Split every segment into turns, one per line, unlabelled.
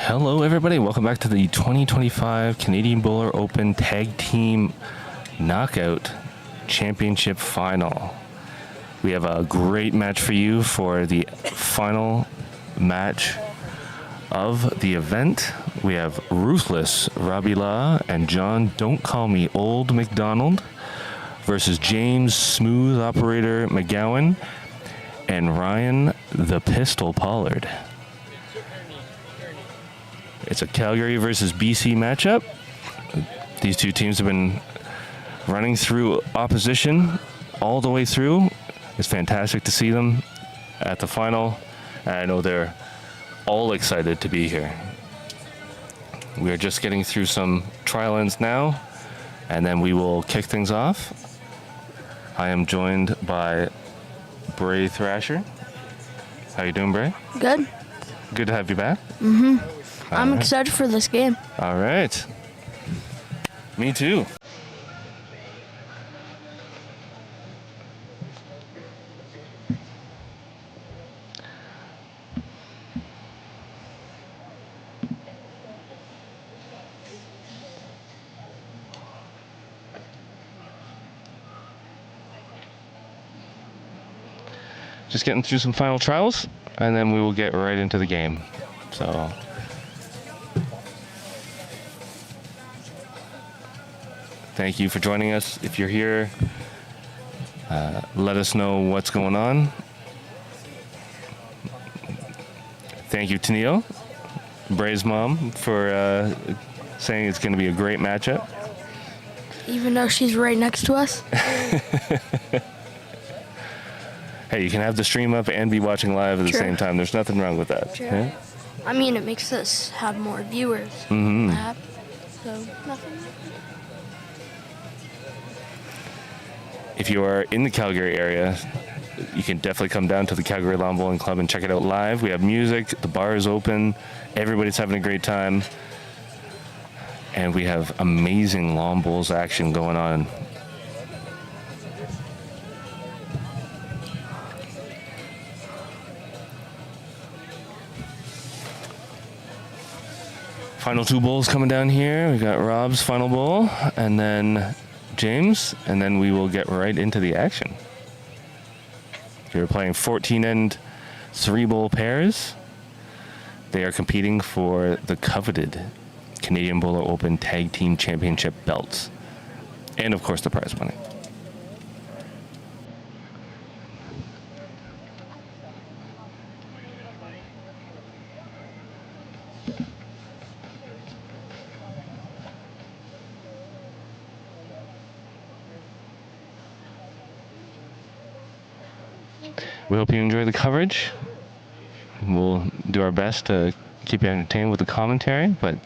Hello, everybody. Welcome back to the 2025 Canadian Bowler Open Tag Team Knockout Championship Final. We have a great match for you for the final match of the event. We have Ruthless, Rabila, and John Don't Call Me Old MacDonald versus James Smooth Operator McGowan and Ryan the Pistol Pollard. It's a Calgary versus BC matchup. These two teams have been running through opposition all the way through. It's fantastic to see them at the final. And I know they're all excited to be here. We are just getting through some trial ends now, and then we will kick things off. I am joined by Bray Thrasher. How you doing, Bray?
Good.
Good to have you back.
I'm excited for this game.
All right. Me too. Just getting through some final trials, and then we will get right into the game. So, thank you for joining us. If you're here, let us know what's going on. Thank you, Tennille, Bray's mom, for saying it's going to be a great matchup.
Even though she's right next to us.
Hey, you can have the stream up and be watching live at the same time. There's nothing wrong with that.
Sure.
Yeah?
I mean, it makes us have more viewers.
Mm-hmm.
So, nothing.
If you are in the Calgary area, you can definitely come down to the Calgary Lawn Bowling Club and check it out live. We have music, the bar is open, everybody's having a great time, and we have amazing lawn bowls action going on. Final two bowls coming down here. We got Rob's final bowl, and then James, and then we will get right into the action. We're playing 14-end 3-bowl pairs. They are competing for the coveted Canadian Bowler Open Tag Team Championship belts, and of course the prize money. We hope you enjoy the coverage. We'll do our best to keep you entertained with the commentary, but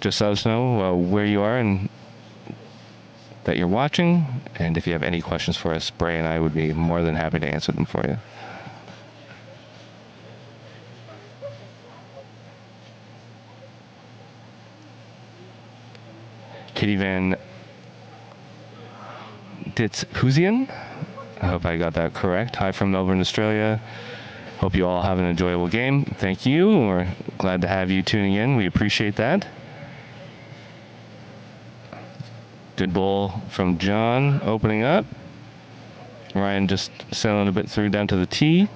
just let us know where you are and that you're watching, and if you have any questions for us, Bray and I would be more than happy to answer them for you. Kitty Van Dithusian, I hope I got that correct. Hi from Melbourne, Australia. Hope you all have an enjoyable game. Thank you. We're glad to have you tuning in. We appreciate that. Good bowl from John opening up. Ryan just sailing a bit through down to the tee.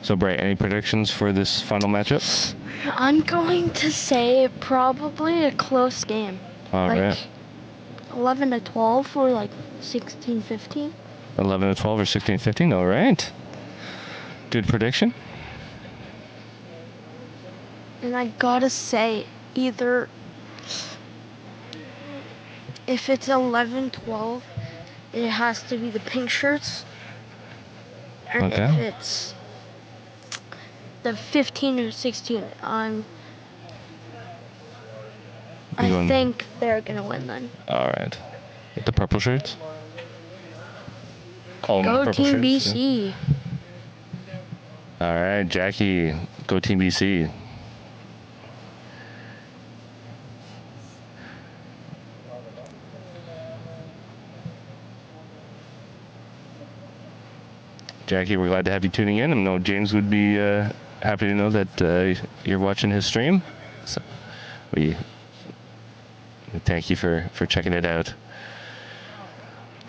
So, Bray, any predictions for this final matchup?
I'm going to say probably a close game.
All right.
11-12 or like 16-15.
11-12 or 16-15. All right. Good prediction.
And I gotta say, either if it's 11-12, it has to be the pink shirts. And
Okay.
if it's the 15 or 16, I think they're gonna win then.
All right. The purple shirts? Oh,
Go
purple
Team
shirts,
BC.
yeah. All right, Jackie, go Team BC. Jackie, we're glad to have you tuning in. I know James would be happy to know that you're watching his stream. So we thank you for checking it out.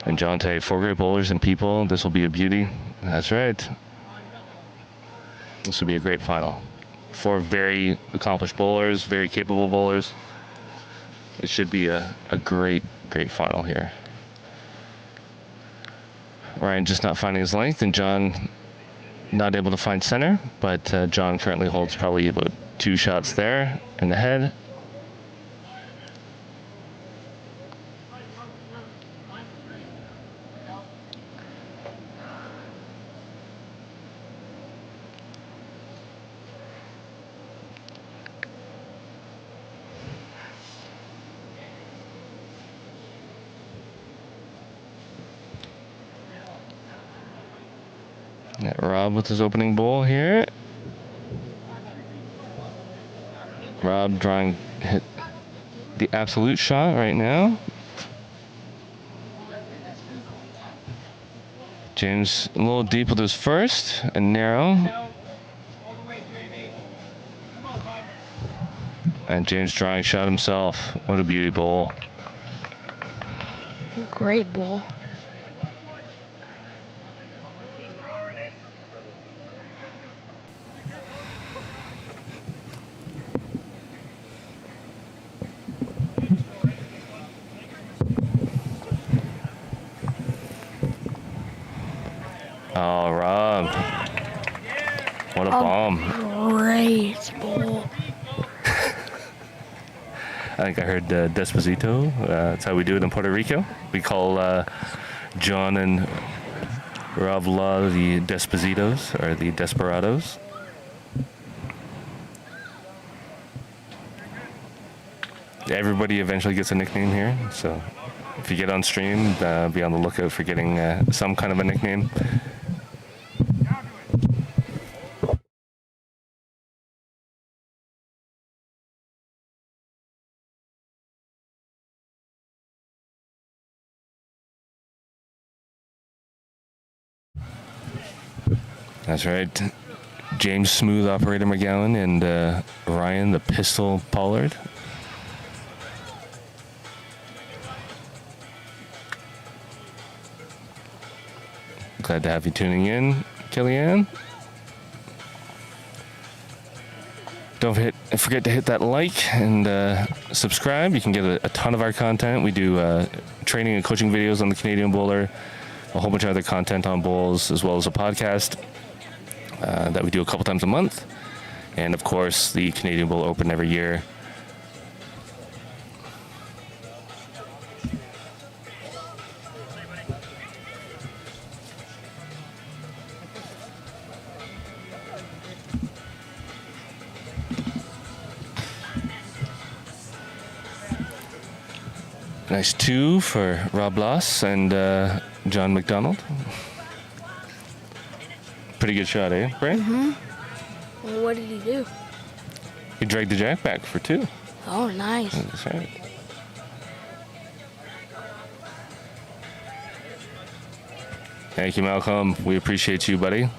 And John today, 4 great bowlers and people. This will be a beauty. That's right. This will be a great final. 4 very accomplished bowlers, very capable bowlers. It should be a great final here. Ryan just not finding his length, and John not able to find center, but John currently holds probably about 2 shots there in the head. Rob with his opening bowl here. Rob trying to hit the absolute shot right now. James a little deep with his first and narrow. And James drawing shot himself. What a beauty bowl.
Great bowl.
Oh, Rob. What a bomb.
Great bowl.
I think I heard Despacito. That's how we do it in Puerto Rico. We call John and Rob Law the Despacitos, or the Desperatos. Everybody eventually gets a nickname here, so if you get on stream, be on the lookout for getting some kind of a nickname. That's right. James Smooth Operator McGowan and Ryan the Pistol Pollard. Glad to have you tuning in, Kellyanne. Don't forget to hit that like and subscribe. You can get a ton of our content. We do training and coaching videos on the Canadian bowler, a whole bunch of other content on bowls, as well as a podcast that we do a couple times a month. And of course, the Canadian Bowl Open every year. Nice 2 for Rob Loss and John MacDonald. Pretty good shot, eh, Brian?
Mm-hmm. Well, what did he do?
He dragged the jack back for 2.
Oh, nice.
That's right. Thank you, Malcolm. We appreciate you, buddy.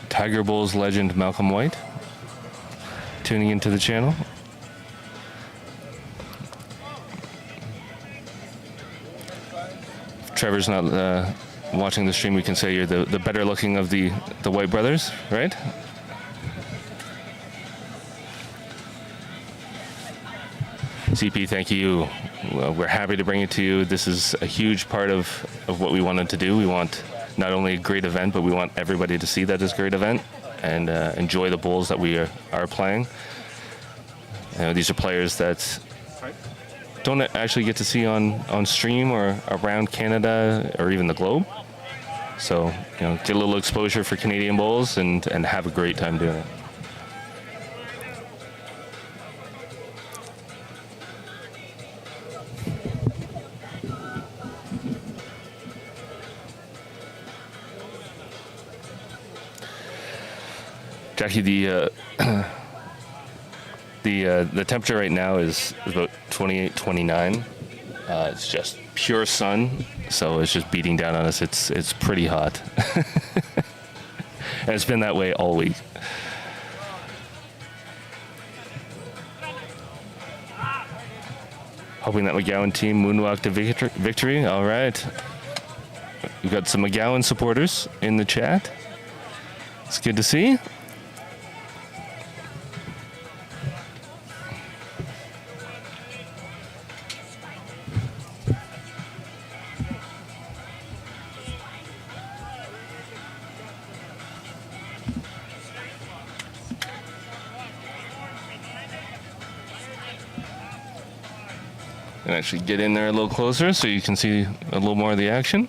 Tiger Bulls legend Malcolm White tuning into the channel. If Trevor's not watching the stream, we can say you're the better looking of the White brothers, right? CP, thank you. Well, we're happy to bring it to you. This is a huge part of what we wanted to do. We want not only a great event, but we want everybody to see that as a great event and enjoy the bowls that we are playing. These are players that don't actually get to see on stream or around Canada or even the globe. So, get a little exposure for Canadian bowls and have a great time doing it. Jackie, the temperature right now is about 28, 29. It's just pure sun, so it's just beating down on us. It's pretty hot. And it's been that way all week. Hoping that McGowan team moonwalk to victory. All right. We've got some McGowan supporters in the chat. It's good to see. And actually get in there a little closer so you can see a little more of the action.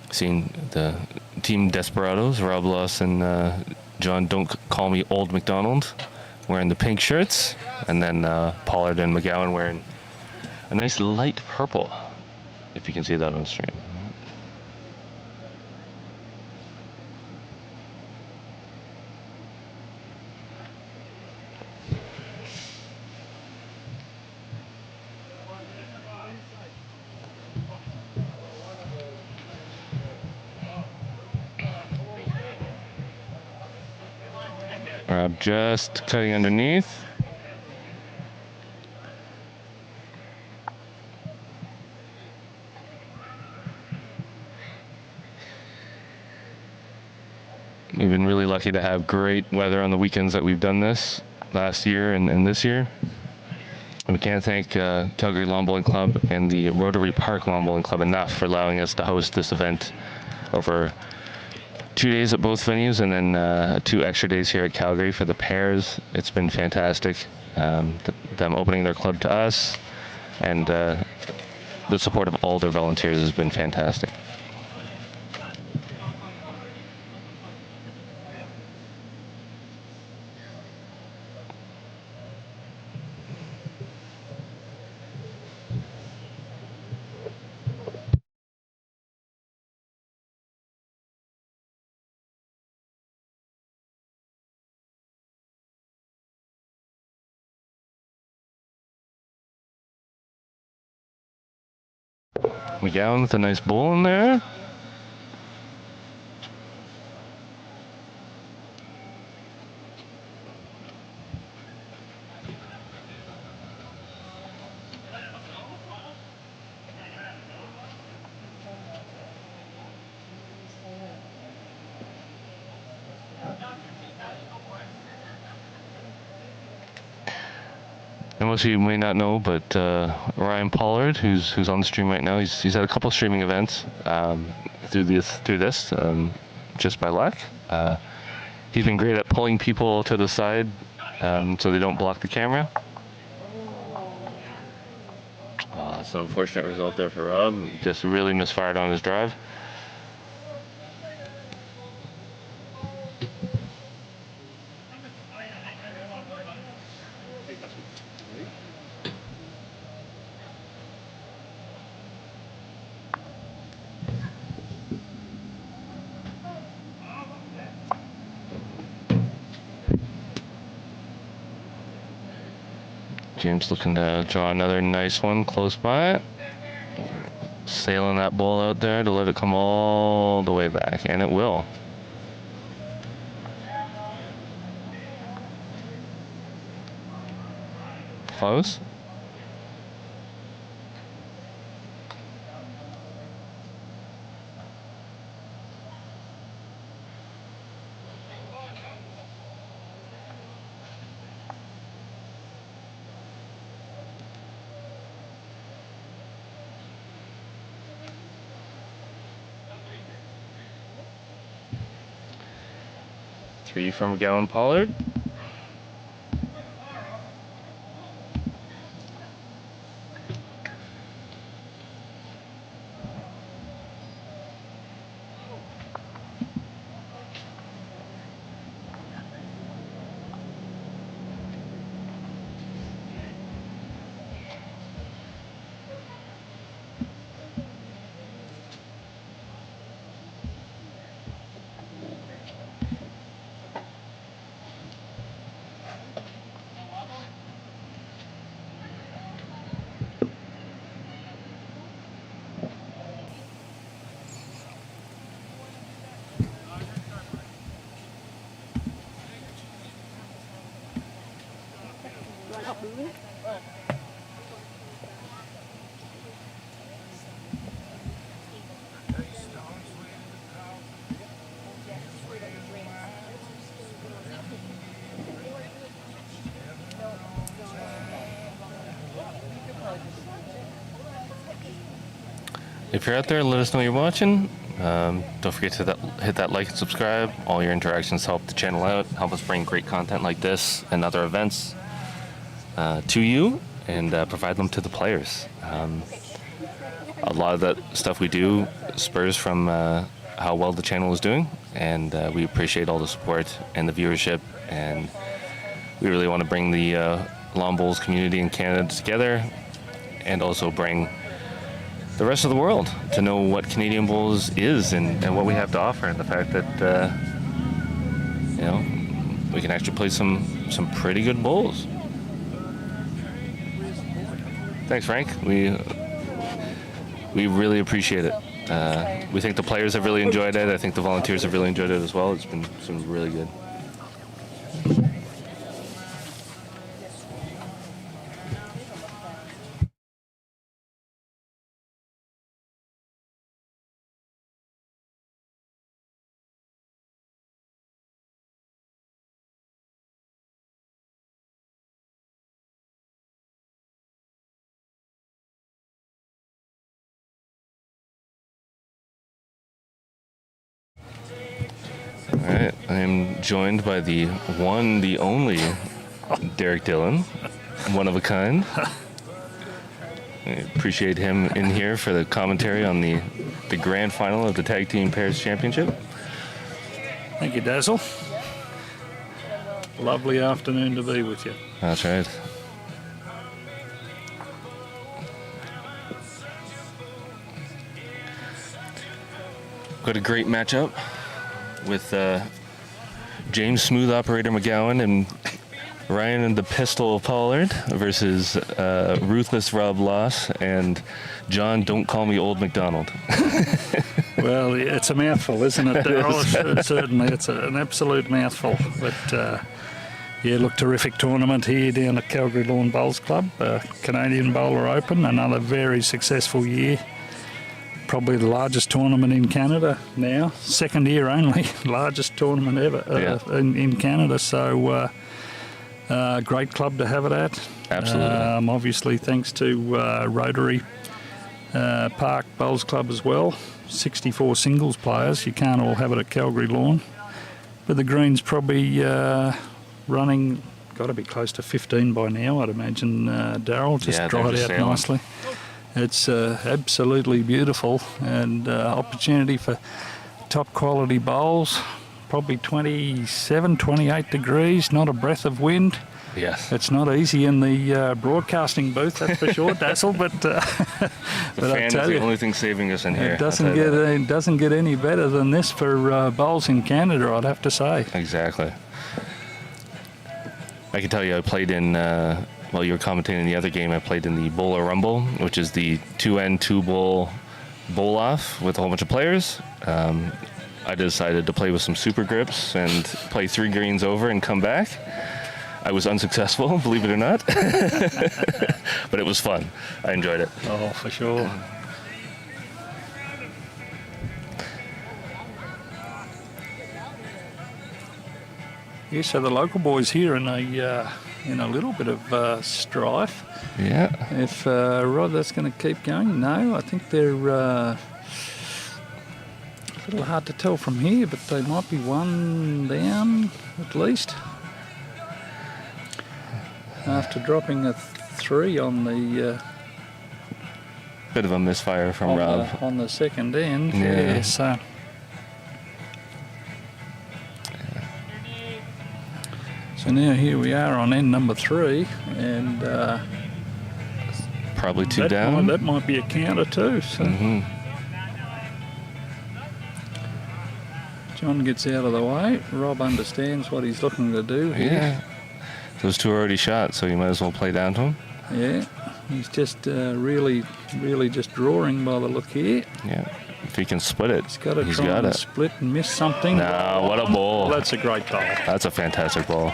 Seeing the team Desperatos, Rob Loss and John Don't Call Me Old MacDonald wearing the pink shirts, and then Pollard and McGowan wearing a nice light purple, if you can see that on stream. Rob just cutting underneath. We've been really lucky to have great weather on the weekends that we've done this last year and this year. And we can't thank Calgary Lawn Bowling Club and the Rotary Park Lawn Bowling Club enough for allowing us to host this event over 2 days at both venues, and then 2 extra days here at Calgary for the pairs. It's been fantastic. Them opening their club to us, and the support of all their volunteers has been fantastic. McGowan with a nice bowl in there. And most of you may not know, but Ryan Pollard, who's on the stream right now, he's had a couple streaming events through this just by luck. He's been great at pulling people to the side so they don't block the camera. Oh, that's an unfortunate result there for Rob. Just really misfired on his drive. James looking to draw another nice one close by. Sailing that ball out there to let it come all the way back, and it will. Close. Three from McGowan Pollard. if you're out there, let us know you're watching. Don't forget to hit that like and subscribe. All your interactions help the channel out, help us bring great content like this and other events to you, and provide them to the players. A lot of that stuff we do spurs from how well the channel is doing, and we appreciate all the support and the viewership, and we really want to bring the lawn bowls community in Canada together, and also bring the rest of the world to know what Canadian bowls is and what we have to offer, and the fact that we can actually play some pretty good bowls. Thanks, Frank. We really appreciate it. We think the players have really enjoyed it. I think the volunteers have really enjoyed it as well. It's been really good. All right, I am joined by the one, the only Derek Dillon, one of a kind. I appreciate him in here for the commentary on the grand final of the Tag Team Pairs Championship.
Thank you, Dazzle. Lovely afternoon to be with you.
That's right. Got a great matchup with James Smooth Operator McGowan and Ryan and the Pistol Pollard versus Ruthless Rob Loss and John Don't Call Me Old MacDonald.
Well, it's a mouthful, isn't it, Daryl? Certainly, it's an absolute mouthful. But, look, terrific tournament here down at Calgary Lawn Bowls Club. Canadian Bowler Open, another very successful year. Probably the largest tournament in Canada now. Second year only, largest tournament ever in Canada. So, great club to have it at.
Absolutely.
Obviously, thanks to Rotary Park Bowls Club as well. 64 singles players. You can't all have it at Calgary Lawn. But the green's probably running, got to be close to 15 by now, I'd imagine, Daryl. Just dried out nicely. It's absolutely beautiful, and opportunity for top quality bowls. Probably 27, 28 degrees, not a breath of wind.
Yes.
It's not easy in the broadcasting booth, that's for sure, Dazzle. But
the fan is the only thing saving us in here.
It doesn't get any better than this for bowls in Canada, I'd have to say.
Exactly. I can tell you, I played in. While you were commentating the other game, I played in the Bowler Rumble, which is the 2N 2-bowl bowl-off with a whole bunch of players. I decided to play with some super grips and play 3 greens over and come back. I was unsuccessful, believe it or not. But it was fun. I enjoyed it.
Oh, for sure. Yeah, so the local boys here in a little bit of strife.
Yeah.
If Rod, that's going to keep going. No, I think they're a little hard to tell from here, but they might be one down at least. After dropping a 3 on the
bit of a misfire from Rob
on the second end.
Yeah.
So. So now here we are on end number 3, and
probably 2 down.
That might be a counter too. So.
Mm-hmm.
John gets out of the way. Rob understands what he's looking to do here.
Yeah. Those 2 are already shot, so you might as well play down to him.
Yeah. He's just really just drawing by the look here.
Yeah. If he can split it,
he's got to try and split and miss something.
No, what a ball.
Oh, that's a great ball.
That's a fantastic ball.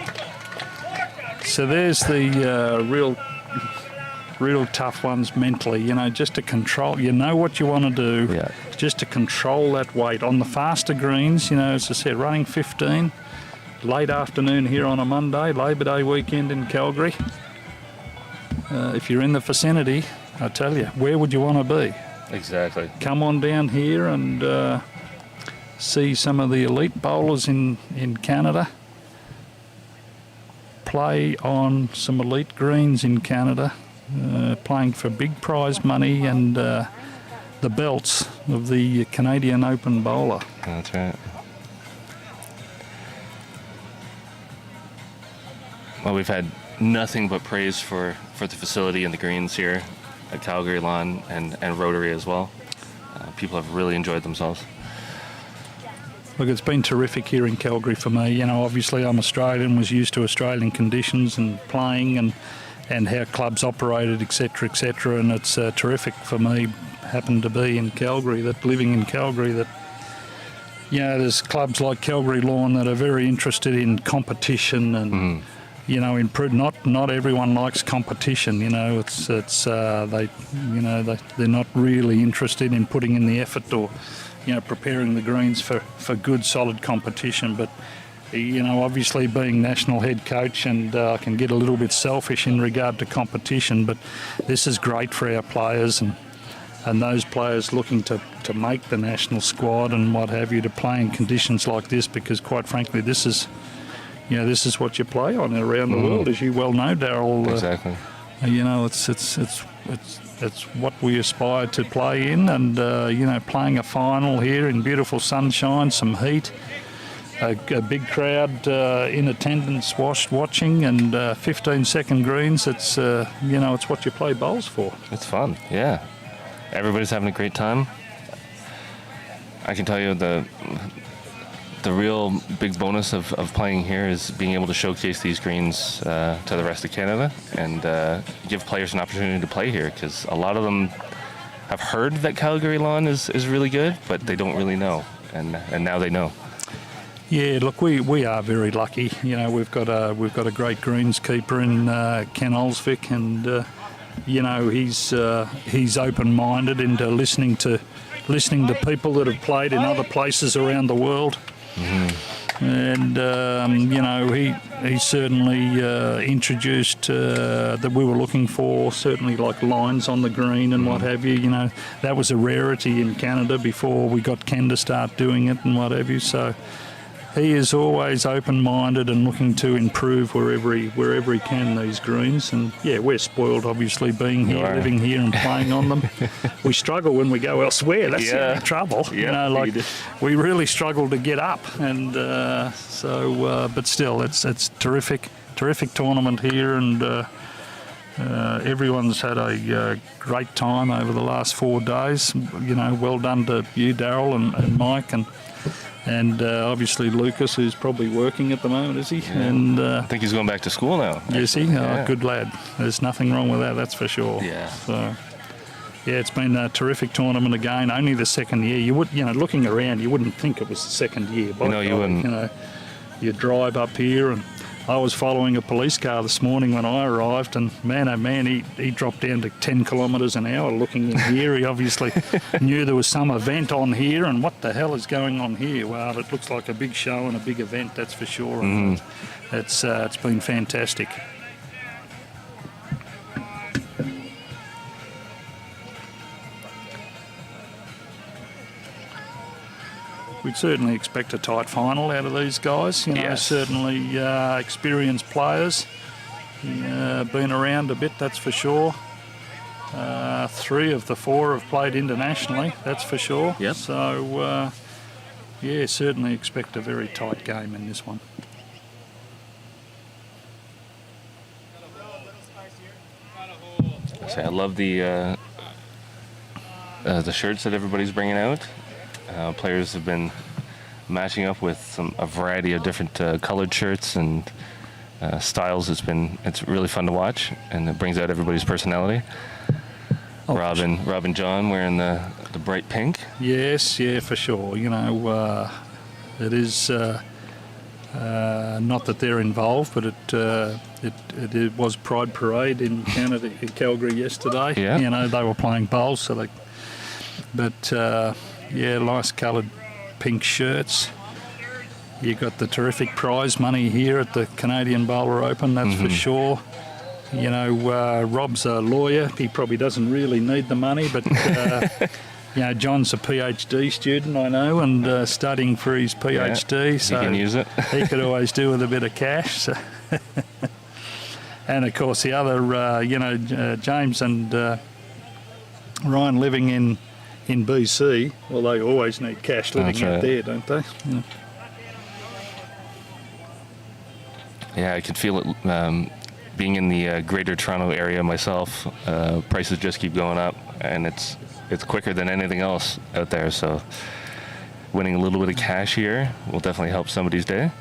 So there's the real tough ones mentally, just to control. You know what you want to do.
Yeah.
Just to control that weight. On the faster greens, as I said, running 15. Late afternoon here on a Monday, Labor Day weekend in Calgary. If you're in the vicinity, I tell you, where would you want to be?
Exactly.
Come on down here and see some of the elite bowlers in Canada. Play on some elite greens in Canada, playing for big prize money and the belts of the Canadian Open bowler.
That's right. Well, we've had nothing but praise for the facility and the greens here at Calgary Lawn and Rotary as well. People have really enjoyed themselves.
Look, it's been terrific here in Calgary for me. You know, obviously I'm Australian, was used to Australian conditions and playing and how clubs operated, etc., and it's terrific for me, happened to be in Calgary, living in Calgary, that, you know, there's clubs like Calgary Lawn that are very interested in competition and, you know, not everyone likes competition. You know, they're not really interested in putting in the effort or, you know, preparing the greens for good, solid competition. But, you know, obviously being national head coach, and I can get a little bit selfish in regard to competition, but this is great for our players and those players looking to make the national squad and what have you, to play in conditions like this, because quite frankly, this is what you play on around the world, as you well know, Darryl.
Exactly.
You know, it's what we aspire to play in, and you know, playing a final here in beautiful sunshine, some heat, a big crowd in attendance watching, and 15-second greens. It's you know, it's what you play bowls for.
It's fun, yeah. Everybody's having a great time. I can tell you the real big bonus of playing here is being able to showcase these greens to the rest of Canada and give players an opportunity to play here, because a lot of them have heard that Calgary Lawn is really good, but they don't really know, and now they know. Yeah,
look, we are very lucky. You know, we've got a great greenskeeper in Ken Olsvik, and you know, he's open-minded into listening to people that have played in other places around the world. And you know, he certainly introduced that we were looking for, certainly like lines on the green and what have you. You know, that was a rarity in Canada before we got Ken to start doing it and what have you. So he is always open-minded and looking to improve wherever he can, these greens. And yeah, we're spoiled, obviously, being here, living here and playing on them. We struggle when we go elsewhere. That's the only trouble. Yeah, you know, like we really struggle to get up. And but still, it's terrific tournament here, and everyone's had a great time over the last 4 days. You know, well done to you, Darryl, and Mike, and obviously Lucas, who's probably working at the moment, is he?
Yeah.
And
I think he's going back to school now.
Is he? Yeah. Oh, good lad. There's nothing wrong with that, that's for sure.
Yeah.
So, yeah, it's been a terrific tournament again. Only the second year. You know, looking around, you wouldn't think it was the second year. But
you wouldn't.
You know, you drive up here, and I was following a police car this morning when I arrived, and man, oh man, he dropped down to 10 kilometres an hour looking in here. He obviously knew there was some event on here, and what the hell is going on here? Well, it looks like a big show and a big event, that's for sure. And it's been fantastic. We'd certainly expect a tight final out of these guys. You know,
yes.
Certainly experienced players. Been around a bit, that's for sure. 3 of the 4 have played internationally, that's for sure.
Yep.
So, yeah, certainly expect a very tight game in this one.
I love the shirts that everybody's bringing out. Players have been matching up with a variety of different colored shirts and styles. It's really fun to watch, and it brings out everybody's personality. Rob and John wearing the bright pink.
Yes, yeah, for sure. You know, it is not that they're involved, but it was Pride Parade in Canada, in Calgary yesterday.
Yeah.
You know, they were playing bowls, so they. But yeah, nice coloured pink shirts. You got the terrific prize money here at the Canadian Bowler Open, that's for sure. You know, Rob's a lawyer. He probably doesn't really need the money, but you know, John's a PhD student, I know, and studying for his PhD. So
he can use it.
he could always do with a bit of cash. So and of course, the other, you know, James and Ryan living in BC. Well, they always need cash living out there, don't they? Yeah.
Yeah, I could feel it. Being in the Greater Toronto area myself, prices just keep going up, and it's quicker than anything else out there. So winning a little bit of cash here will definitely help somebody's day.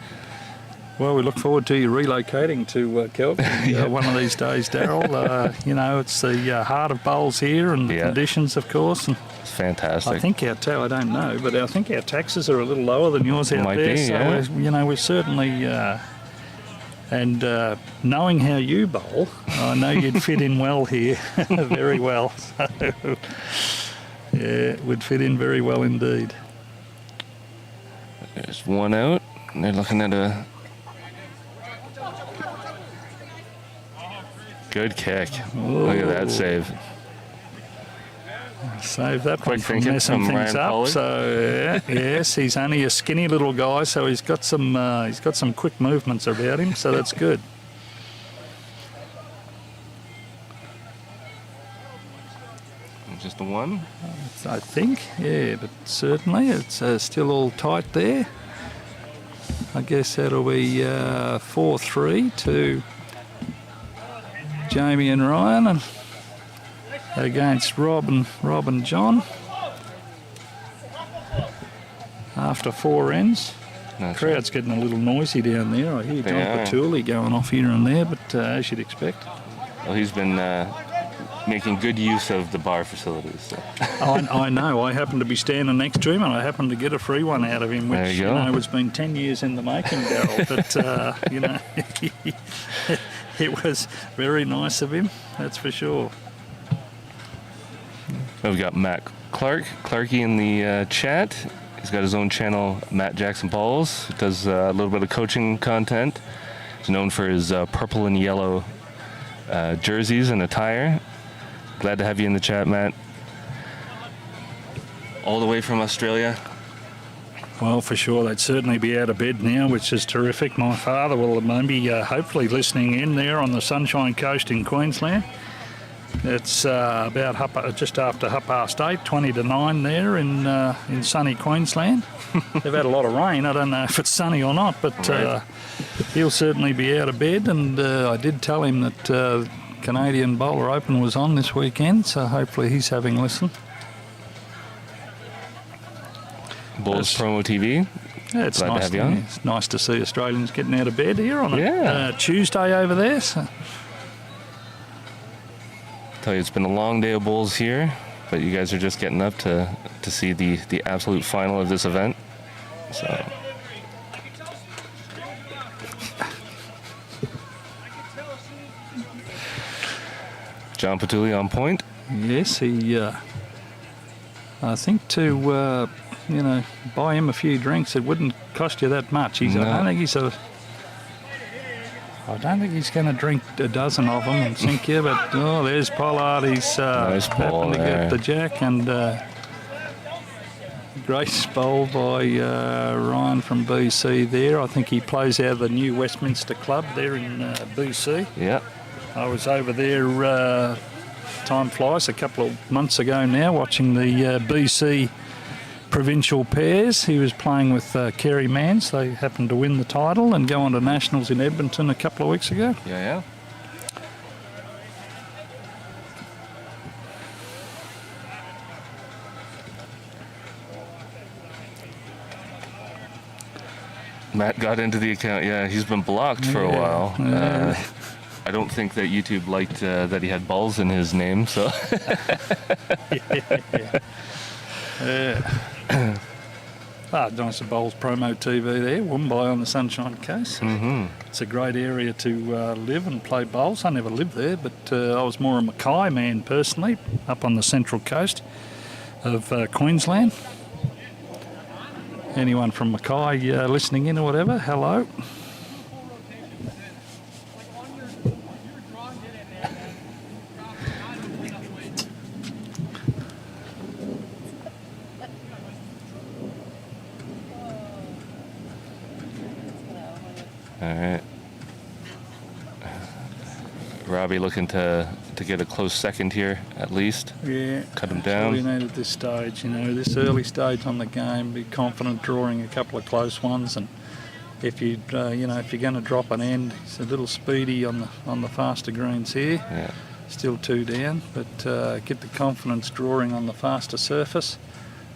Well, we look forward to you relocating to Calgary one of these days, Daryl. You know, it's the heart of bowls here, and the conditions, of course. And
it's fantastic.
I think I don't know, but I think our taxes are a little lower than yours out
Might
there.
Be,
so you know, we're certainly. And knowing how you bowl, I know you'd fit in well here, very well. So, yeah, it would fit in very well indeed.
There's one out, and they're looking at a good kick.
Ooh.
Look at that save.
Save that
Quick
one from
thinking
messing
from
things
Ryan
up.
Pollard.
So yes, he's only a skinny little guy, so he's got some quick movements about him. So that's good.
Just the one?
I think, yeah, but certainly it's still all tight there. I guess that'll be 4-3 to Jamie and Ryan, and against Rob and John after 4 ends.
That's
Crowd's getting a little noisy down there. I hear John Patulli going off here and there, but as you'd expect.
Well, he's been making good use of the bar facilities. So.
I know. I happen to be standing next to him, and I happened to get a free one out of him, which you know has been 10 years in the making, Daryl. But you know, it was very nice of him. That's for sure.
We've got Matt Clarkey in the chat. He's got his own channel, Matt Jackson Balls. Does a little bit of coaching content. He's known for his purple and yellow jerseys and attire. Glad to have you in the chat, Matt. All the way from Australia.
Well, for sure, they'd certainly be out of bed now, which is terrific. My father will maybe hopefully listening in there on the Sunshine Coast in Queensland. It's about just after 8:30, 20 to 9 there in sunny Queensland. They've had a lot of rain. I don't know if it's sunny or not, but he'll certainly be out of bed. And I did tell him that Canadian Bowler Open was on this weekend, so hopefully he's having a listen.
Bulls Promo TV.
Yeah, it's
Glad
nice.
to have you on.
It's nice to see Australians getting out of bed here on
Yeah.
a Tuesday over there. So.
Tell you, it's been a long day of bowls here, but you guys are just getting up to see the absolute final of this event. So. John Patulli on point.
Yes, he. I think to buy him a few drinks, it wouldn't cost you that much. I don't think he's going to drink a dozen of them and sink you. But there's Pollard. He's
nice ball
happened to
there.
get the jack, and great bowl by Ryan from BC there. I think he plays out of the new Westminster Club there in BC.
Yeah.
I was over there, time flies, a couple of months ago now, watching the BC provincial pairs. He was playing with Kerry Mans. They happened to win the title and go on to nationals in Edmonton a couple of weeks ago.
Yeah. Matt got into the account. Yeah, he's been blocked for a while. I don't think that YouTube liked that he had balls in his name, so.
Nice Bowls Promo TV there, Woombye on the Sunshine Coast.
Mm-hmm.
It's a great area to live and play bowls. I never lived there, but I was more a Mackay man personally, up on the central coast of Queensland. Anyone from Mackay listening in or whatever, hello.
All right. Robbie looking to get a close second here, at least.
Yeah.
Cut him
That's all
down.
you need at this stage, this early stage on the game. Be confident drawing a couple of close ones, and if you, if you're going to drop an end, it's a little speedy on the faster greens here.
Yeah.
Still 2 down, but get the confidence drawing on the faster surface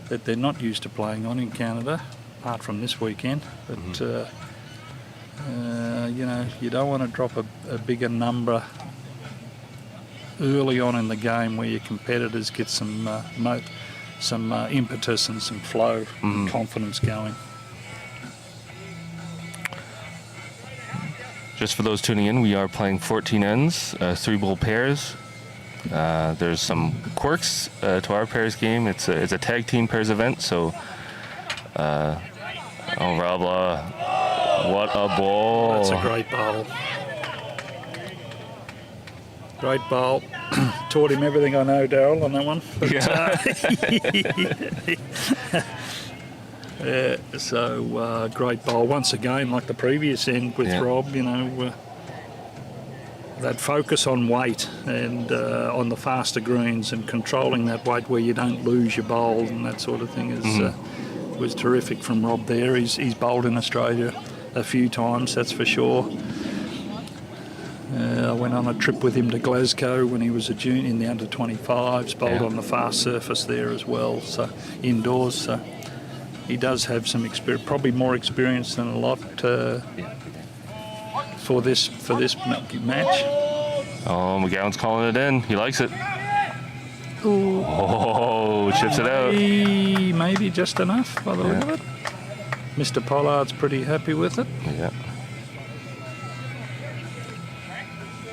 that they're not used to playing on in Canada, apart from this weekend. But you don't want to drop a bigger number early on in the game where your competitors get some impetus and some flow, and confidence going.
Just for those tuning in, we are playing 14 ends, 3-ball pairs. There's some quirks to our pairs game. It's a tag team pairs event, so... Rabla, what a ball.
That's a great bowl. Great bowl. Taught him everything I know, Daryl, on that one. But, great bowl. Once again, like the previous end with Rob, that focus on weight and on the faster greens and controlling that weight where you don't lose your bowl and that sort of thing was terrific from Rob there. He's bowled in Australia a few times, that's for sure. I went on a trip with him to Glasgow when he was a junior in the under-25s, bowled on the fast surface there as well, so indoors. So he does have some experience, probably more experience than a lot for this match.
Oh, McGowan's calling it in. He likes it.
Ooh.
Oh, chips it out.
Maybe just enough by the look of it. Mr. Pollard's pretty happy with it.
Yeah.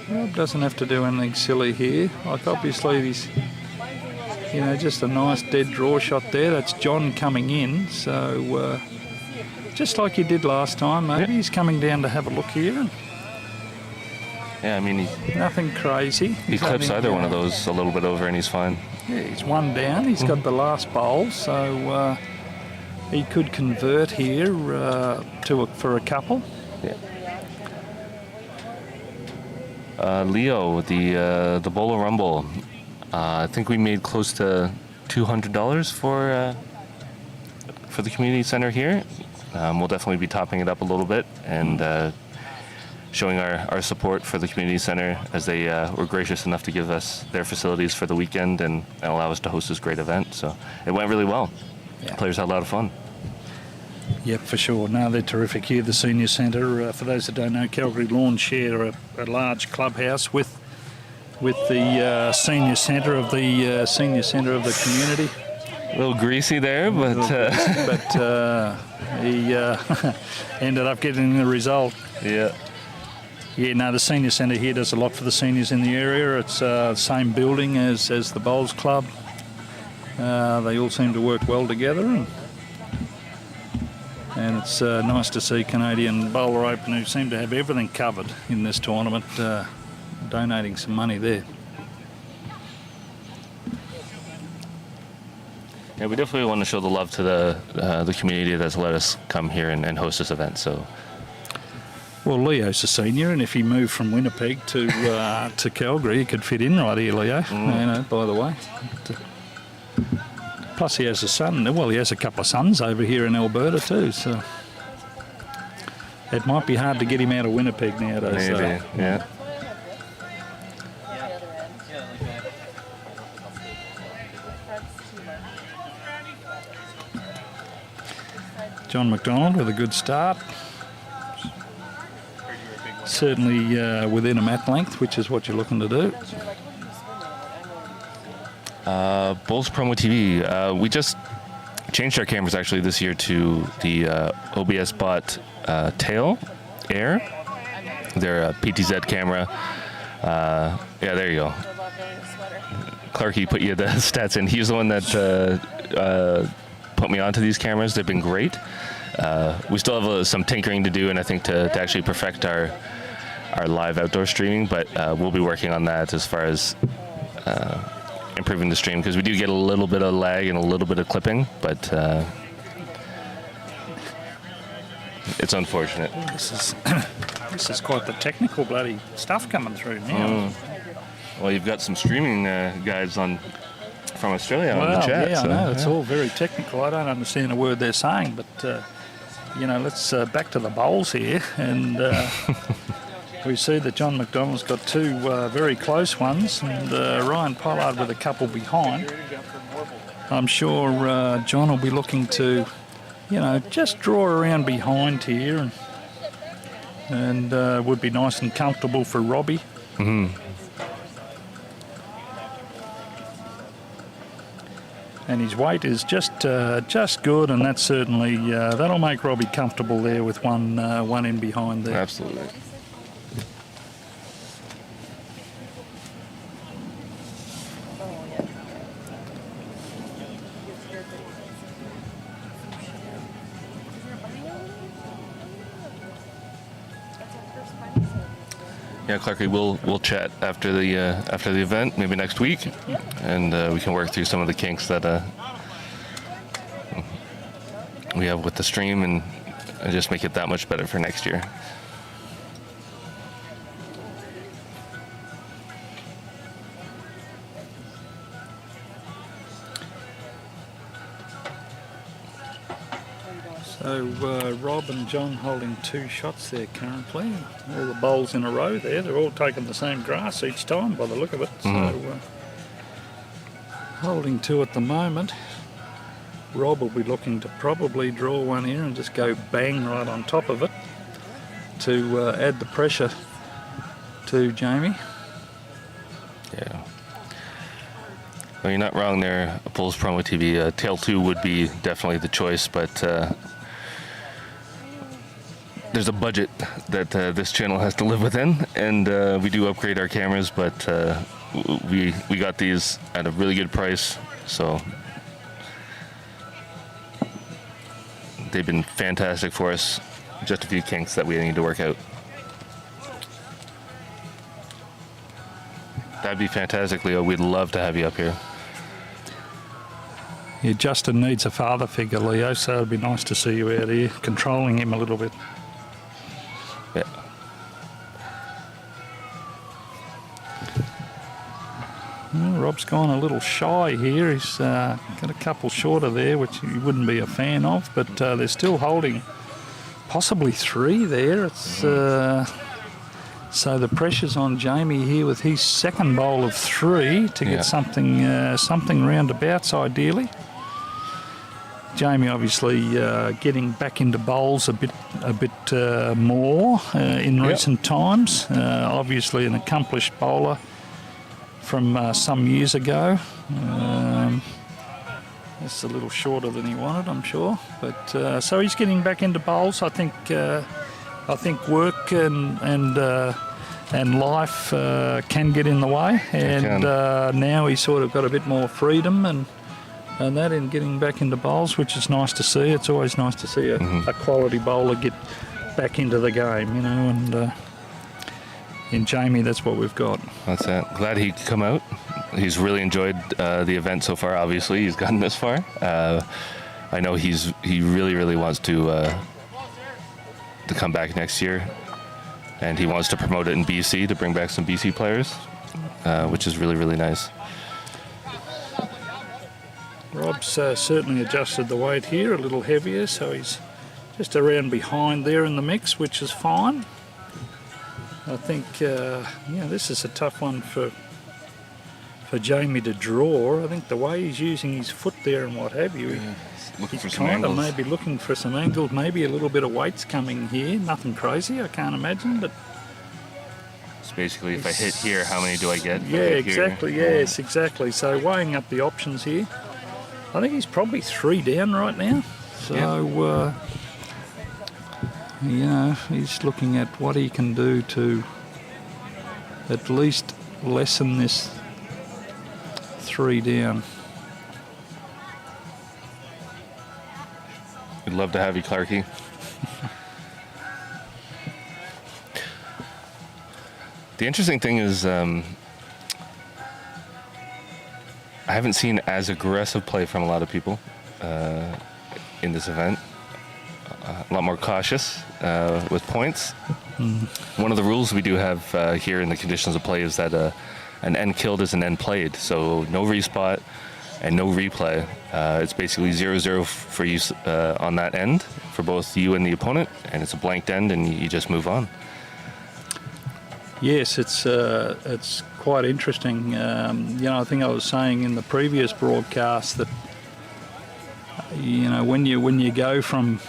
Rob doesn't have to do anything silly here. Like obviously he's, just a nice dead draw shot there. That's John coming in. So just like he did last time, maybe he's coming down to have a look here. And
yeah, I mean,
nothing crazy.
He clips either one of those a little bit over and he's fine.
Yeah, he's one down. He's got the last bowl, so he could convert here for a couple.
Yeah. Leo, the Bowler Rumble. I think we made close to $200 for the community center here. We'll definitely be topping it up a little bit and showing our support for the community center as they were gracious enough to give us their facilities for the weekend and allow us to host this great event. So it went really well. Yeah. Players had a lot of fun.
Yep, for sure. No, they're terrific here. The senior centre, for those that don't know, Calgary Lawn share a large clubhouse with the senior centre of the community.
A little greasy there, but
he ended up getting the result.
Yeah.
Yeah, no, the senior centre here does a lot for the seniors in the area. It's the same building as the Bowls Club. They all seem to work well together, and it's nice to see Canadian Bowler Open, who seem to have everything covered in this tournament, donating some money there.
Yeah, we definitely want to show the love to the community that's let us come here and host this event. So.
Well, Leo's a senior, and if he moved from Winnipeg to Calgary, he could fit in right here, Leo, by the way. Plus he has a son. Well, he has a couple of sons over here in Alberta too, so it might be hard to get him out of Winnipeg nowadays.
Maybe, yeah.
John MacDonald with a good start. Certainly within a mat length, which is what you're looking to do.
Bulls Promo TV. We just changed our cameras actually this year to the OBS Bot Tail Air. They're a PTZ camera. Yeah, there you go. Clarky put you the stats in. He's the one that put me onto these cameras. They've been great. We still have some tinkering to do, and I think to actually perfect our live outdoor streaming, but we'll be working on that as far as improving the stream, because we do get a little bit of lag and a little bit of clipping, but it's unfortunate.
This is This is quite the technical bloody stuff coming through now.
Well, you've got some streaming guys on from Australia on the
Well,
chat.
yeah,
so,
I know. It's all very technical. I don't understand a word they're saying, but, let's back to the bowls here. And we see that John MacDonald's got two very close ones, and Ryan Pollard with a couple behind. I'm sure John will be looking to, just draw around behind here, and would be nice and comfortable for Robbie.
Mm-hmm.
And his weight is just good, and that's certainly that'll make Robbie comfortable there with one in behind there.
Absolutely. Yeah, Clarky, we'll chat after the event, maybe next week, and we can work through some of the kinks that we have with the stream, and just make it that much better for next year.
So Rob and John holding two shots there currently. All the bowls in a row there. They're all taking the same grass each time by the look of it. So holding two at the moment. Rob will be looking to probably draw one here and just go bang right on top of it to add the pressure to Jamie.
Yeah. Well, you're not wrong there, Bulls Promo TV. Tail 2 would be definitely the choice, but there's a budget that this channel has to live within, and we do upgrade our cameras, but we got these at a really good price, so they've been fantastic for us. Just a few kinks that we need to work out. That'd be fantastic, Leo. We'd love to have you up here.
Yeah, Justin needs a father figure, Leo, so it'd be nice to see you out here controlling him a little bit.
Yeah.
Well, Rob's gone a little shy here. He's got a couple shorter there, which he wouldn't be a fan of, but they're still holding possibly three there. It's so the pressure's on Jamie here with his second bowl of three to get something roundabouts ideally. Jamie obviously getting back into bowls a bit more in recent times. Obviously an accomplished bowler from some years ago. That's a little shorter than he wanted, I'm sure. But so he's getting back into bowls. I think work and life can get in the way, and now he's sort of got a bit more freedom and that in getting back into bowls, which is nice to see. It's always nice to see a quality bowler get back into the game, and in Jamie, that's what we've got.
That's it. Glad he could come out. He's really enjoyed the event so far. Obviously, he's gotten this far. I know he really wants to come back next year, and he wants to promote it in BC to bring back some BC players, which is really nice.
Rob's certainly adjusted the weight here a little heavier, so he's just around behind there in the mix, which is fine. I think this is a tough one for Jamie to draw. I think the way he's using his foot there and what have you, he's kind of maybe looking for some angles, maybe a little bit of weight's coming here. Nothing crazy, I can't imagine, but
so basically, if I hit here, how many do I get?
Yeah, exactly. Here? Yes, exactly. So weighing up the options here. I think he's probably 3 down right now. So, he's looking at what he can do to at least lessen this 3 down.
We'd love to have you, Clarky. The interesting thing is, I haven't seen as aggressive play from a lot of people in this event. A lot more cautious with points. One of the rules we do have here in the conditions of play is that an end killed is an end played. So no respot and no replay. It's basically 0-0 for you on that end for both you and the opponent, and it's a blanked end, and you just move on.
Yes, it's quite interesting. I think I was saying in the previous broadcast that when you go from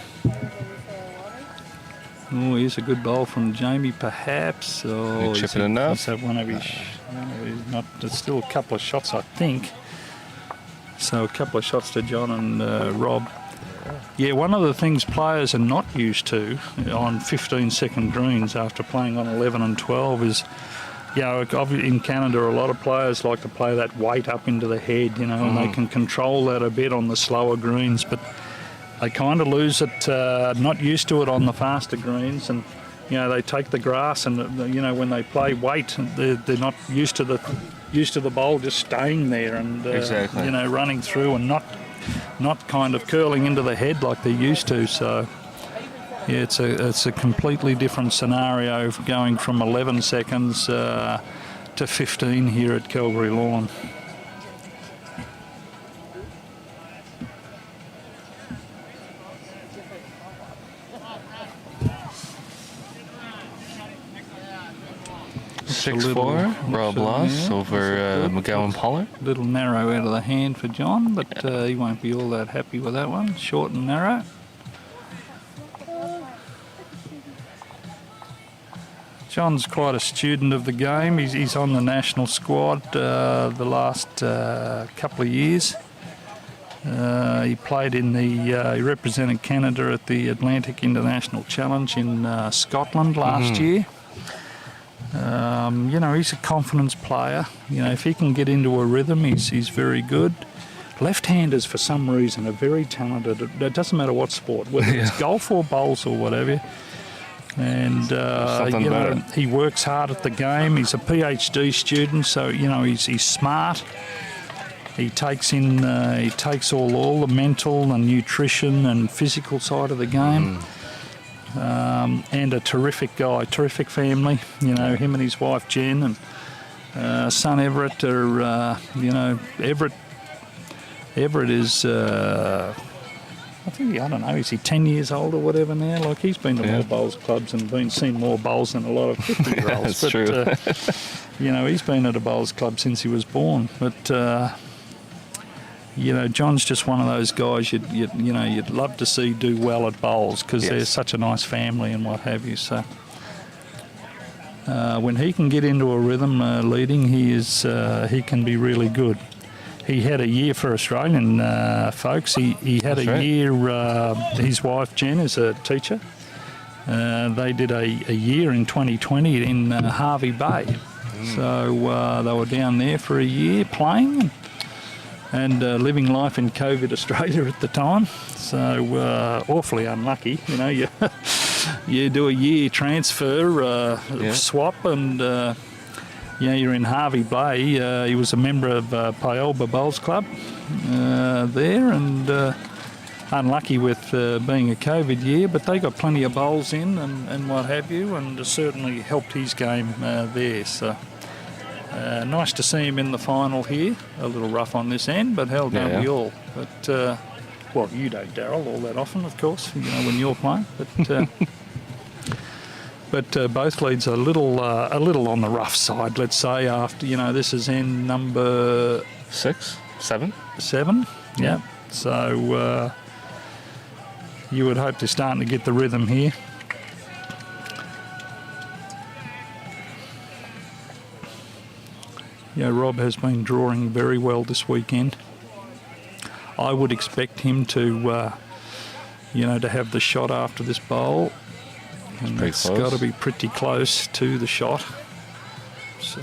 here's a good bowl from Jamie, perhaps.
Or chipping enough.
That one of his not. There's still a couple of shots, I think. So a couple of shots to John and Rob. Yeah, one of the things players are not used to on 15-second greens after playing on 11 and 12 is, in Canada, a lot of players like to play that weight up into the head, and they can control that a bit on the slower greens, but they kind of lose it, not used to it on the faster greens, and they take the grass, and when they play weight, they're not used to the bowl just staying there and
exactly.
Running through and not kind of curling into the head like they used to. So yeah, it's a completely different scenario going from 11 seconds to 15 here at Calgary Lawn.
Six four, Rob loss over McGowan Pollard.
Little narrow out of the hand for John, but he won't be all that happy with that one. Short and narrow. John's quite a student of the game. He's on the national squad the last couple of years. He played he represented Canada at the Atlantic International Challenge in Scotland last year. He's a confidence player. If he can get into a rhythm, he's very good. Left-handers, for some reason, are very talented. It doesn't matter what sport, whether it's golf or bowls or whatever. And, he works hard at the game. He's a PhD student, so, he's smart. He takes all the mental and nutrition and physical side of the game. And a terrific guy, terrific family. Him and his wife Jen and son Everett are, Everett is, I don't know, is he 10 years old or whatever now? Like, he's been to more bowls clubs and seen more bowls than a lot of 50-year-olds.
That's true.
He's been at a bowls club since he was born. But, John's just one of those guys you'd love to see do well at bowls because they're such a nice family and what have you. So when he can get into a rhythm leading, he can be really good. He had a year for Australian folks. He had year. His wife Jen is a teacher. They did a year in 2020 in Hervey Bay. So they were down there for a year playing. And living life in COVID Australia at the time, so awfully unlucky. You do a year transfer, swap, and you're in Hervey Bay. He was a member of Pyalba Bowls Club there, and unlucky with being a COVID year, but they got plenty of bowls in and what have you, and certainly helped his game there. So. Nice to see him in the final here. A little rough on this end, but hell, don't we all? But you don't, Darryl, all that often, of course. When you're playing. But both leads are a little on the rough side. Let's say after this is end number
7.
Yeah. So you would hope they're starting to get the rhythm here. Rob has been drawing very well this weekend. I would expect him to, to have the shot after this bowl. And it's got to be pretty close to the shot. So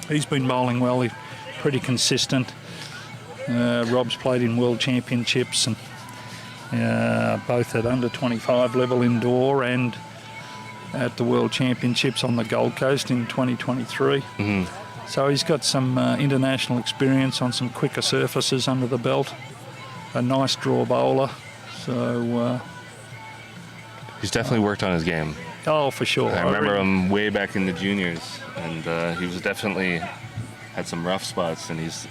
he's been bowling well. He's pretty consistent. Rob's played in World Championships and both at under 25 level indoor and at the World Championships on the Gold Coast in 2023. So he's got some international experience on some quicker surfaces under the belt. A nice draw bowler. So
he's definitely worked on his game.
Oh, for sure.
I remember him way back in the juniors, and he was definitely had some rough spots, and he's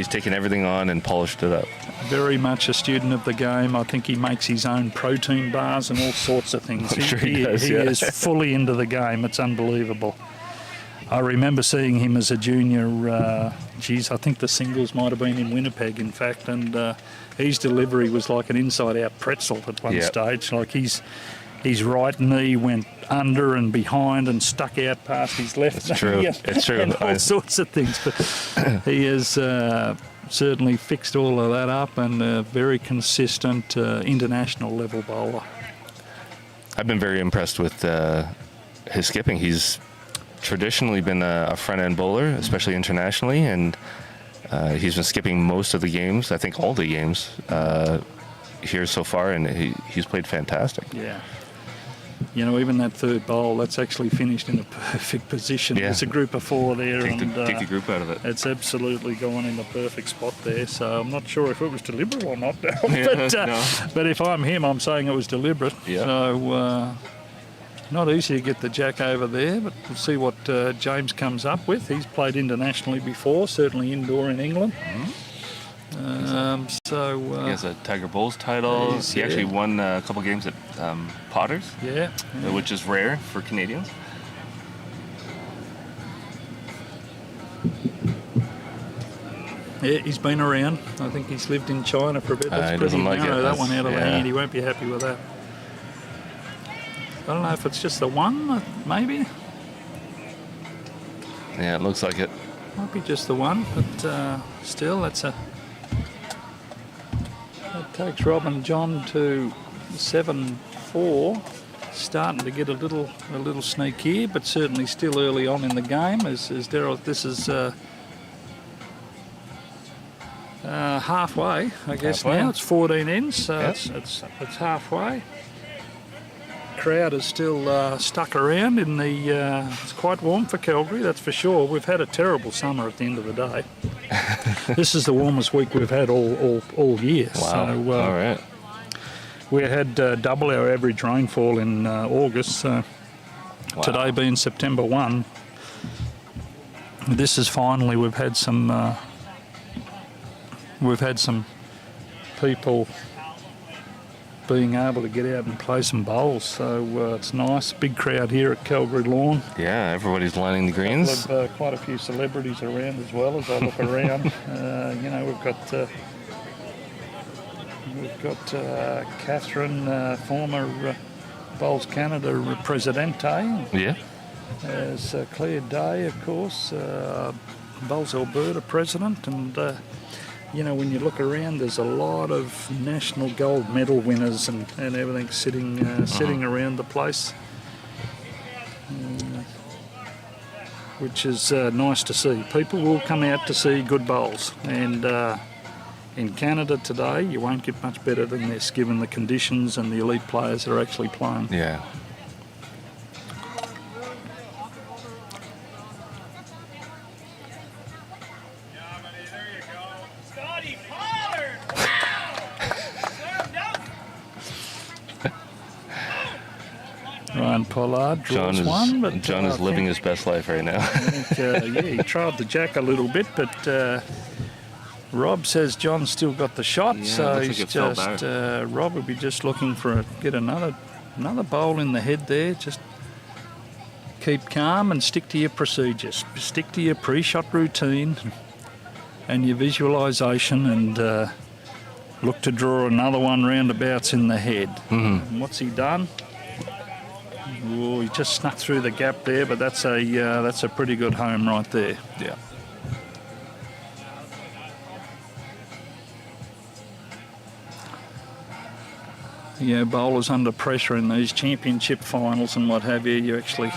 taken everything on and polished it up.
Very much a student of the game. I think he makes his own protein bars and all sorts of things.
I'm sure he does,
he
yeah.
is fully into the game. It's unbelievable. I remember seeing him as a junior, I think the singles might have been in Winnipeg, in fact, and his delivery was like an inside-out pretzel at one stage. Like his right knee went under and behind and stuck out past his left knee.
True. It's true.
And all sorts of things. But he has certainly fixed all of that up, and a very consistent international level bowler.
I've been very impressed with his skipping. He's traditionally been a front-end bowler, especially internationally, and he's been skipping most of the games, I think all the games here so far, and he's played fantastic.
Yeah. You know, even that third bowl, that's actually finished in a perfect position.
Yeah.
There's a group of four there.
Take the group out of it.
It's absolutely gone in the perfect spot there. So I'm not sure if it was deliberate or not.
No.
But if I'm him, I'm saying it was deliberate.
Yeah.
So not easy to get the jack over there, but we'll see what James comes up with. He's played internationally before, certainly indoor in England.
Mm-hmm.
He
has a Tiger Bowls title. He actually won a couple games at Potters, which is rare for Canadians.
Yeah, he's been around. I think he's lived in China for a bit. That's
he
pretty
doesn't like
narrow,
it.
that one out of the hand. He won't be happy with that. I don't know if it's just the one, maybe.
Yeah, it looks like it.
Might be just the one, but still, that takes Rob and John to 7-4. Starting to get a little sneak here, but certainly still early on in the game. As Daryl, this is halfway, I guess.
Halfway.
Now it's 14 ends, so it's halfway. Crowd is still stuck around in the. It's quite warm for Calgary, that's for sure. We've had a terrible summer at the end of the day. This is the warmest week we've had all year.
Wow.
So,
all right.
We had double our average rainfall in August. So today being September 1, this is finally we've had some people being able to get out and play some bowls, so it's nice. Big crowd here at Calgary Lawn.
Yeah, everybody's lining the greens.
Quite a few celebrities around as well as I look around. We've got Catherine, former Bowls Canada Presidente.
Yeah.
There's Claire Day, of course, Bowls Alberta President, and when you look around, there's a lot of national gold medal winners and everything sitting around the place, which is nice to see. People will come out to see good bowls, and in Canada today, you won't get much better than this, given the conditions and the elite players that are actually playing.
Yeah.
Ryan Pollard draws
John is living his best life right now.
He tried the jack a little bit, but Rob says John's still got the shot, so he's just Rob will be just looking for get another bowl in the head there. Just keep calm and stick to your procedures. Stick to your pre-shot routine and your visualisation, and look to draw another one roundabouts in the head.
Mm-hmm.
And what's he done? Oh, he just snuck through the gap there, but that's a pretty good home right there.
Yeah.
Yeah, bowlers under pressure in these championship finals and what have you. You actually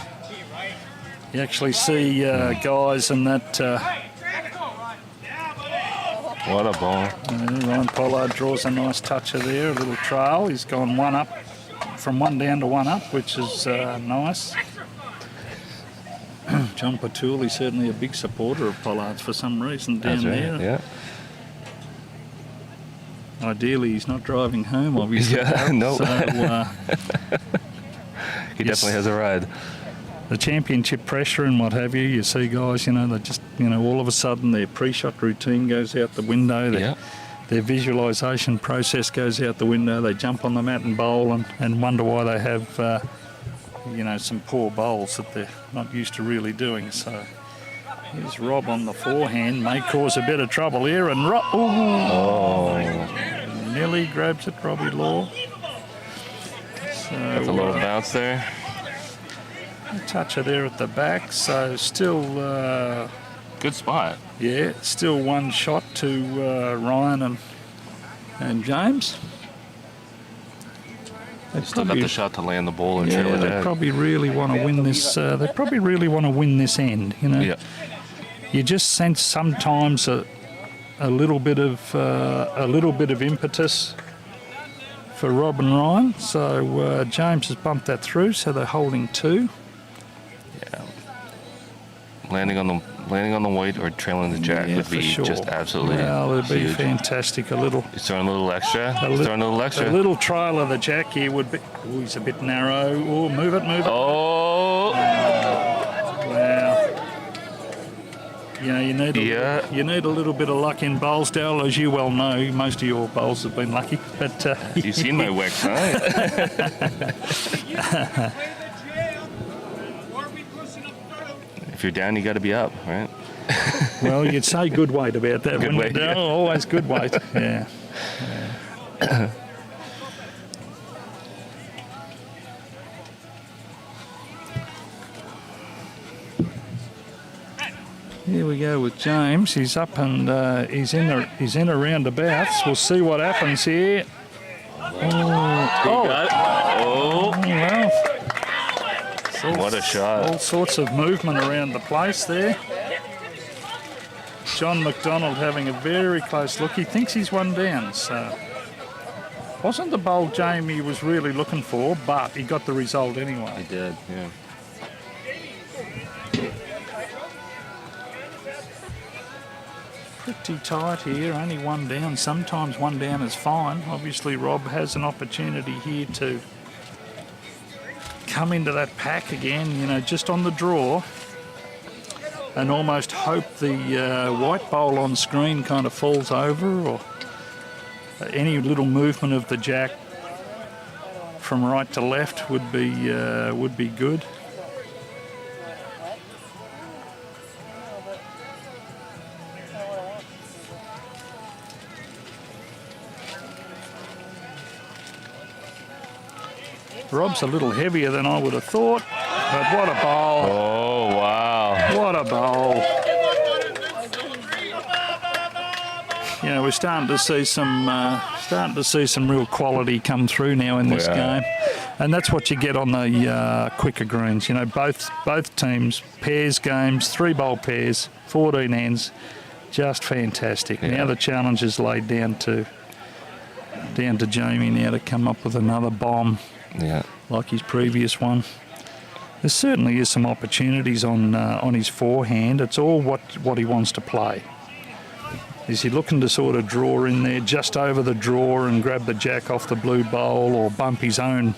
see guys in that.
What a ball!
Ryan Pollard draws a nice toucher there, a little trail. He's gone one up, from one down to one up, which is nice. John Patulli, certainly a big supporter of Pollard's for some reason down there.
Yeah.
Ideally, he's not driving home, obviously.
Yeah, no.
So,
He definitely has a ride.
The championship pressure and what have you. You see guys, they just, all of a sudden their pre-shot routine goes out the window. Their visualisation process goes out the window. They jump on the mat and bowl and wonder why they have, some poor bowls that they're not used to really doing. So here's Rob on the forehand. May cause a bit of trouble here. And nearly grabs it, Robbie Law. So,
that's a little bounce there.
A toucher there at the back. So still...
good spot.
Yeah, still one shot to Ryan and James.
They still got the shot to land the ball and trail it
they
out.
probably really want to win this. They probably really want to win this end.
Yeah.
You just sense sometimes a little bit of impetus for Rob and Ryan. So James has bumped that through. So they're holding 2.
Yeah. Landing on the white or trailing the jack would be just absolutely
it'd be
huge.
Fantastic.
He's throwing a little extra.
A little trail of the jack here would be... Oh, he's a bit narrow. Oh, move it.
Oh!
Wow. You need a little bit of luck in bowls, Dale, as you well know. Most of your bowls have been lucky. But
You've seen my wicks, huh? If you're down, you got to be up, right?
Well, you'd say good weight about that.
Good weight, yeah.
Always good weight. Yeah. Here we go with James. He's up and he's in a roundabouts. We'll see what happens here.
What a shot.
All sorts of movement around the place there. John MacDonald having a very close look. He thinks he's one down, so wasn't the bowl Jamie was really looking for, but he got the result anyway.
He did, yeah.
Pretty tight here, only one down. Sometimes one down is fine. Obviously Rob has an opportunity here to come into that pack again, just on the draw, and almost hope the white bowl on screen kind of falls over, or any little movement of the jack from right to left would be good. Rob's a little heavier than I would have thought, but what a bowl.
Oh, wow.
What a bowl. We're starting to see some real quality come through now in this game. And that's what you get on the quicker greens. Both teams, pairs games, 3-bowl pairs, 14 ends, just fantastic.
Yeah.
Now the challenge is laid down to Jamie now to come up with another bomb.
Yeah.
Like his previous one. There certainly is some opportunities on his forehand. It's all what he wants to play. Is he looking to sort of draw in there just over the draw and grab the jack off the blue bowl, or bump his own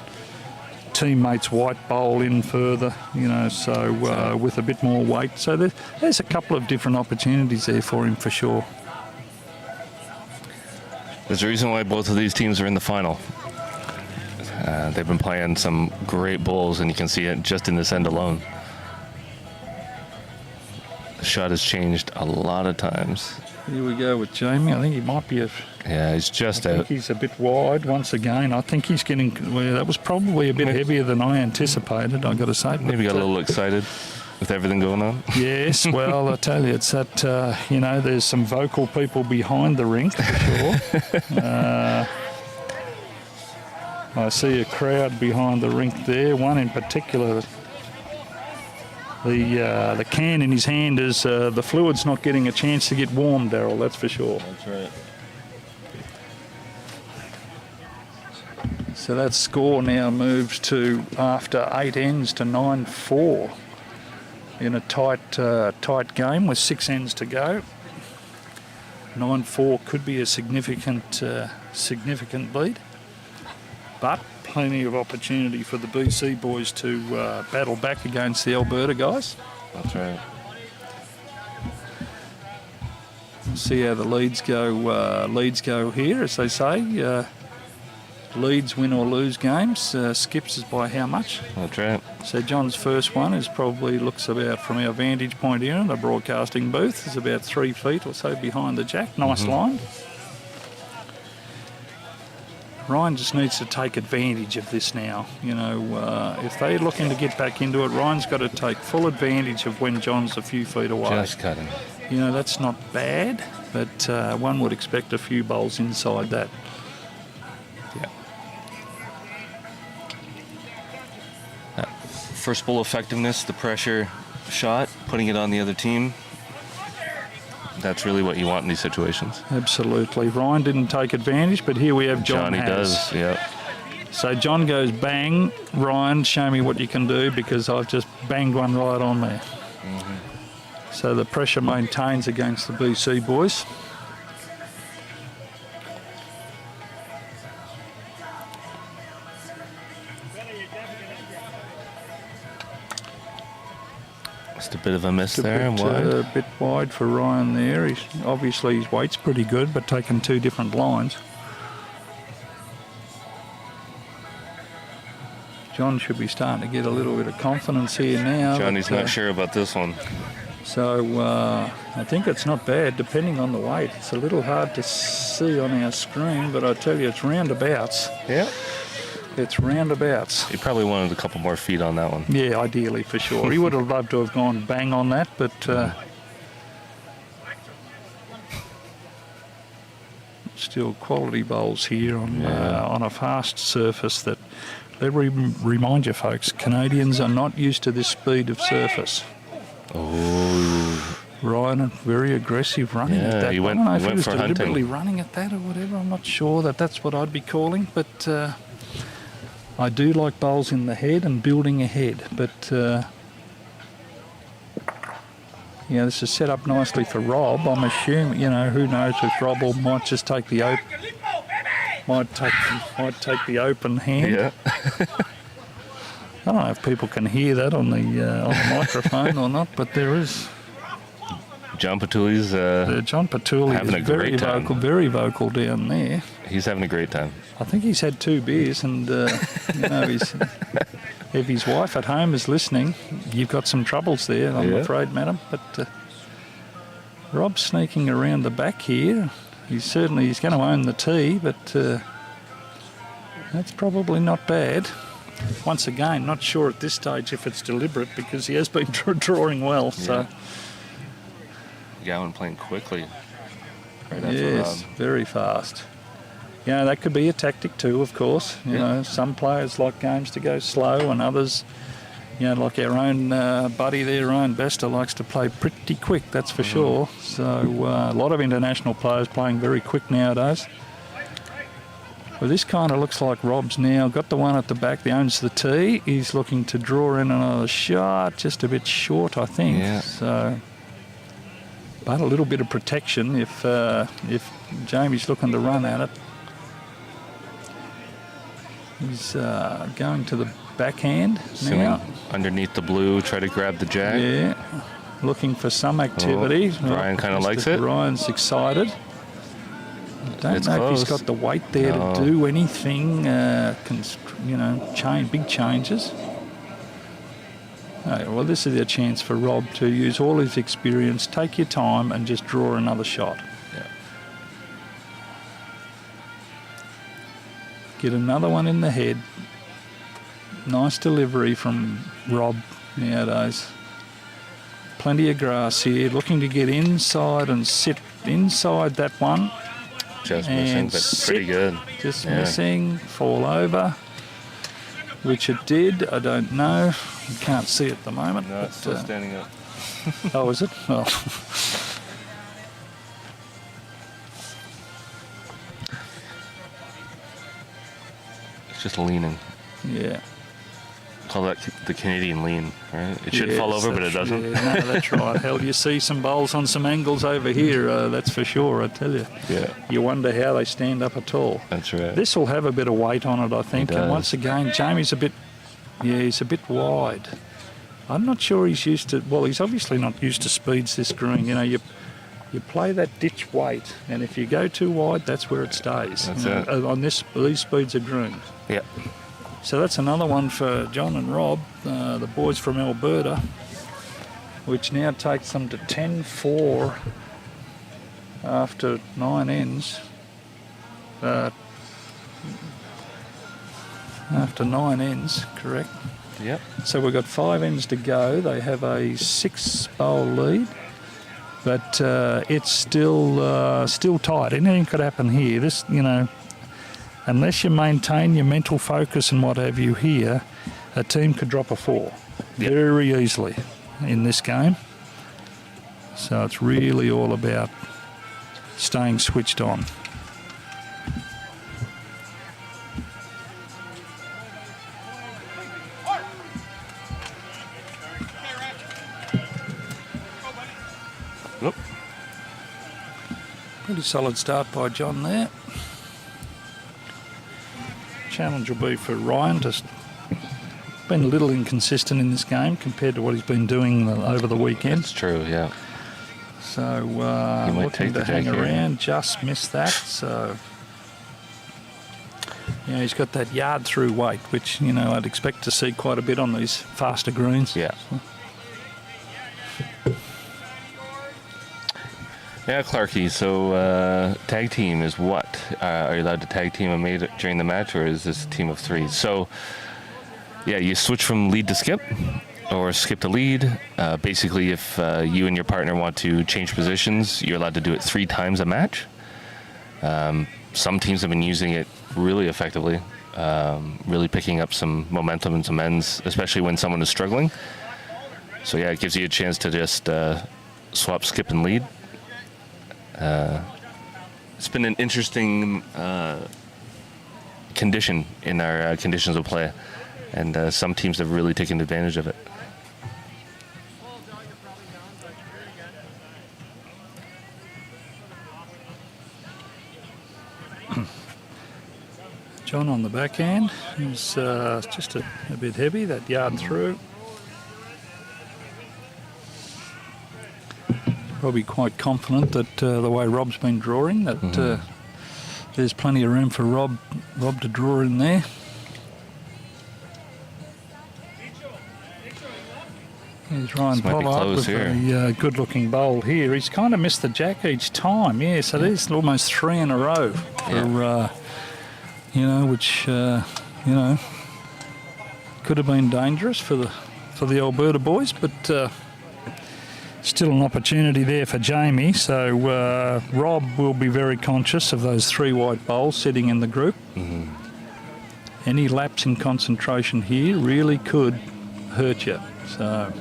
teammate's white bowl in further, with a bit more weight. So there's a couple of different opportunities there for him for sure.
There's a reason why both of these teams are in the final. They've been playing some great bowls, and you can see it just in this end alone. The shot has changed a lot of times.
Here we go with Jamie. I think he might be
he's just
I
out.
think he's a bit wide once again. I think he's getting... Well, that was probably a bit heavier than I anticipated, I've got to say.
Maybe got a little excited with everything going on.
Yes, well, I tell you, it's that, there's some vocal people behind the rink, for sure. I see a crowd behind the rink there. One in particular, the can in his hand is the fluid's not getting a chance to get warm, Darryl, that's for sure.
That's right.
So that score now moves to, after 8 ends, to 9-4 in a tight game with 6 ends to go. 9-4 could be a significant lead. But plenty of opportunity for the BC boys to battle back against the Alberta guys.
That's right.
See how the leads go here, as they say. Leads win or lose games. Skips is by how much?
That's right.
So John's first one is probably looks about, from our vantage point here in the broadcasting booth, is about 3 feet or so behind the jack. Nice line. Ryan just needs to take advantage of this now. You know, if they're looking to get back into it, Ryan's got to take full advantage of when John's a few feet away.
Just cutting.
You know, that's not bad, but one would expect a few bowls inside that.
Yeah. First bowl effectiveness, the pressure shot, putting it on the other team. That's really what you want in these situations.
Absolutely. Ryan didn't take advantage, but here we have John
Johnny
has.
does, yeah.
So John goes bang. Ryan, show me what you can do, because I've just banged one right on there. So the pressure maintains against the BC boys.
Just a bit of a miss there.
A bit wide for Ryan there. He's, obviously his weight's pretty good, but taking two different lines. John should be starting to get a little bit of confidence here now.
Johnny's not sure about this one.
So I think it's not bad, depending on the weight. It's a little hard to see on our screen, but I tell you, it's roundabouts.
Yeah.
It's roundabouts.
He probably wanted a couple more feet on that one.
Yeah, ideally, for sure. He would have loved to have gone bang on that, but still quality bowls here on a fast surface that, let me remind you folks, Canadians are not used to this speed of surface.
Oh.
Ryan, very aggressive running at that.
He
I
went,
don't know if he was
for
deliberately
hunting.
running at that or whatever. I'm not sure that's what I'd be calling, but I do like bowls in the head and building ahead. But this is set up nicely for Rob. I'm assuming, who knows if Rob might just take the open, might take the open hand.
Yeah.
I don't know if people can hear that on the microphone or not, but there is.
John Patuli's
John Patuli
having
is
a great time.
very vocal down there.
He's having a great time.
I think he's had 2 beers, and he's, if his wife at home is listening, you've got some troubles there, I'm afraid, madam. But Rob's sneaking around the back here. He's going to own the tee, but that's probably not bad. Once again, not sure at this stage if it's deliberate, because he has been drawing well. So
McGowan playing quickly. Right after
yes,
Rob.
very fast. That could be a tactic too, of course. You know, some players like games to go slow, and others, like our own buddy there, Ryan Bester, likes to play pretty quick, that's for sure. So a lot of international players playing very quick nowadays. Well, this kind of looks like Rob's now got the one at the back that owns the tee. He's looking to draw in another shot, just a bit short, I think.
Yeah.
So, but a little bit of protection if Jamie's looking to run at it. He's going to the backhand now.
Underneath the blue, try to grab the jag.
Yeah, looking for some activity.
Ryan kind of likes it.
Ryan's excited. Don't
It's
know if he's
close.
got the weight there to do anything, big changes. Okay, well, this is a chance for Rob to use all his experience, take your time, and just draw another shot.
Yeah.
Get another one in the head. Nice delivery from Rob nowadays. Plenty of grass here, looking to get inside and sit inside that one.
Just missing, but pretty good.
Just missing, fall over, which it did. I don't know. You can't see at the moment.
No, it's still standing up.
Oh, is it? Oh.
It's just leaning.
Yeah.
call that the Canadian lean, right? It should fall over, but it doesn't.
Yeah, no, that's right. Hell, you see some bowls on some angles over here, that's for sure, I tell you.
Yeah.
You wonder how they stand up at all.
That's right.
This will have a bit of weight on it, I think.
It
And
does.
once again, Jamie's he's a bit wide. I'm not sure he's used to, well, he's obviously not used to speeds this green. You know, you play that ditch weight, and if you go too wide, that's where it stays.
That's
you know,
it.
On these speeds of green.
Yeah.
So that's another one for John and Rob, the boys from Alberta, which now takes them to 10-4 after 9 ends. After 9 ends, correct?
Yep.
So we've got 5 ends to go. They have a 6-bowl lead, but it's still tight. Anything could happen here. This, you know, unless you maintain your mental focus and what have you here, a team could drop a 4 very easily in this game. So it's really all about staying switched on.
Nope.
Pretty solid start by John there. Challenge will be for Ryan. Just been a little inconsistent in this game compared to what he's been doing over the weekend.
It's true, yeah.
So
might
looking
take the
to hang
jack here.
around, just missed that. So yeah, he's got that yard through weight, which, you know, I'd expect to see quite a bit on these faster greens.
Yeah. Yeah, Clarkie, so tag team is what? Are you allowed to tag team a mate during the match, or is this a team of 3? So, yeah, you switch from lead to skip, or skip to lead. Basically, if you and your partner want to change positions, you're allowed to do it 3 times a match. Some teams have been using it really effectively, really picking up some momentum and some ends, especially when someone is struggling. So, yeah, it gives you a chance to just swap skip and lead. It's been an interesting condition in our conditions of play, and some teams have really taken advantage of it.
John on the backhand is just a bit heavy, that yard through. Probably quite confident that the way Rob's been drawing, that there's plenty of room for Rob to draw in there. Here's Ryan
This might be
Pollard
close
with
here.
a good-looking bowl here. He's kind of missed the jack each time, yeah. So there's almost 3 in a row for, you know, which you know, could have been dangerous for the Alberta boys, but. Still an opportunity there for Jamie, so Rob will be very conscious of those 3 white bowls sitting in the group. Any lapse in concentration here really could hurt you. So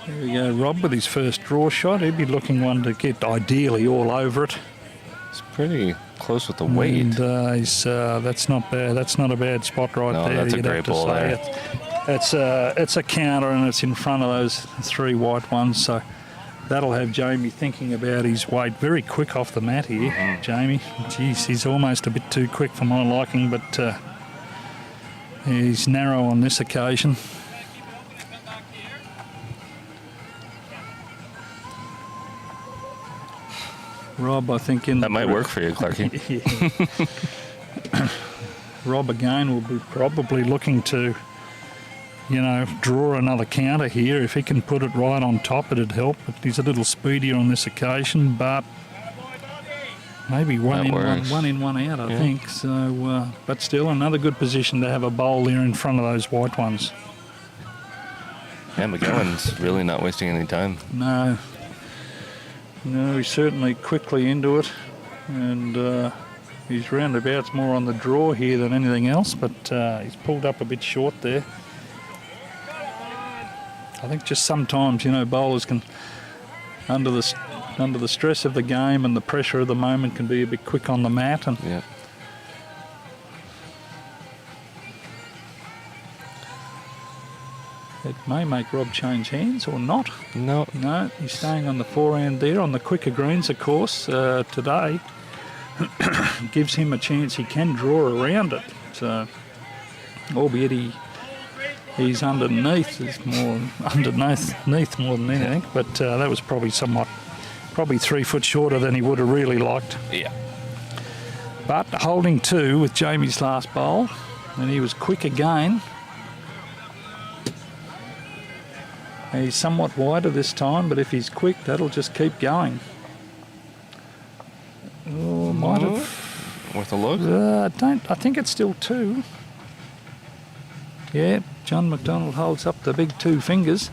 there we go, Rob with his first draw shot. He'd be looking one to get ideally all over it.
It's pretty close with the weight.
And that's not bad. That's not a bad spot right
No,
there.
that's a
you'd
great
have to
ball
say.
there.
It's a counter, and it's in front of those 3 white ones. So that'll have Jamie thinking about his weight. Very quick off the mat here, Jamie. Jeez, he's almost a bit too quick for my liking, but he's narrow on this occasion. Rob, I think in
That might work for you, Clarkie.
Rob again will be probably looking to, you know, draw another counter here. If he can put it right on top, it'd help. But he's a little speedier on this occasion, but maybe one in, one out, I think. So, but still, another good position to have a bowl there in front of those white ones.
Yeah, McGowan's really not wasting any time.
No, he's certainly quickly into it, and his roundabout's more on the draw here than anything else, but he's pulled up a bit short there. I think just sometimes, bowlers can, under the stress of the game and the pressure of the moment, can be a bit quick on the mat. And
Yeah.
it may make Rob change hands or not.
No.
No, he's staying on the forehand there on the quicker greens, of course, today. Gives him a chance. He can draw around it. So, albeit he's underneath. It's more underneath more than anything. But that was probably 3 foot shorter than he would have really liked.
Yeah.
But holding 2 with Jamie's last bowl, and he was quick again. He's somewhat wider this time, but if he's quick, that'll just keep going. Oh, might have.
Worth a look?
I think it's still 2. Yeah, John MacDonald holds up the big 2 fingers.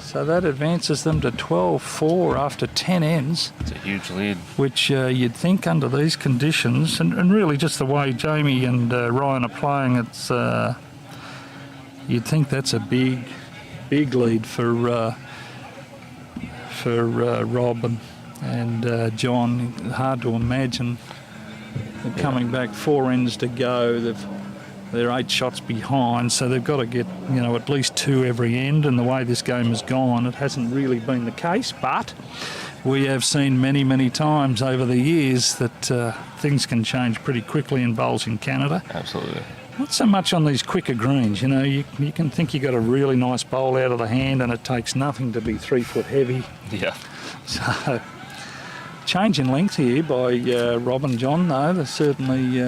So that advances them to 12-4 after 10 ends.
It's a huge lead.
Which you'd think under these conditions, and really just the way Jamie and Ryan are playing, it's you'd think that's a big lead for Rob and John. Hard to imagine them coming back 4 ends to go. They're 8 shots behind, so they've got to get at least 2 every end. And the way this game has gone, it hasn't really been the case. But we have seen many times over the years that things can change pretty quickly in bowls in Canada.
Absolutely.
Not so much on these quicker greens. You can think you got a really nice bowl out of the hand, and it takes nothing to be 3 foot heavy.
Yeah.
So, change in length here by Rob and John, though. They're certainly,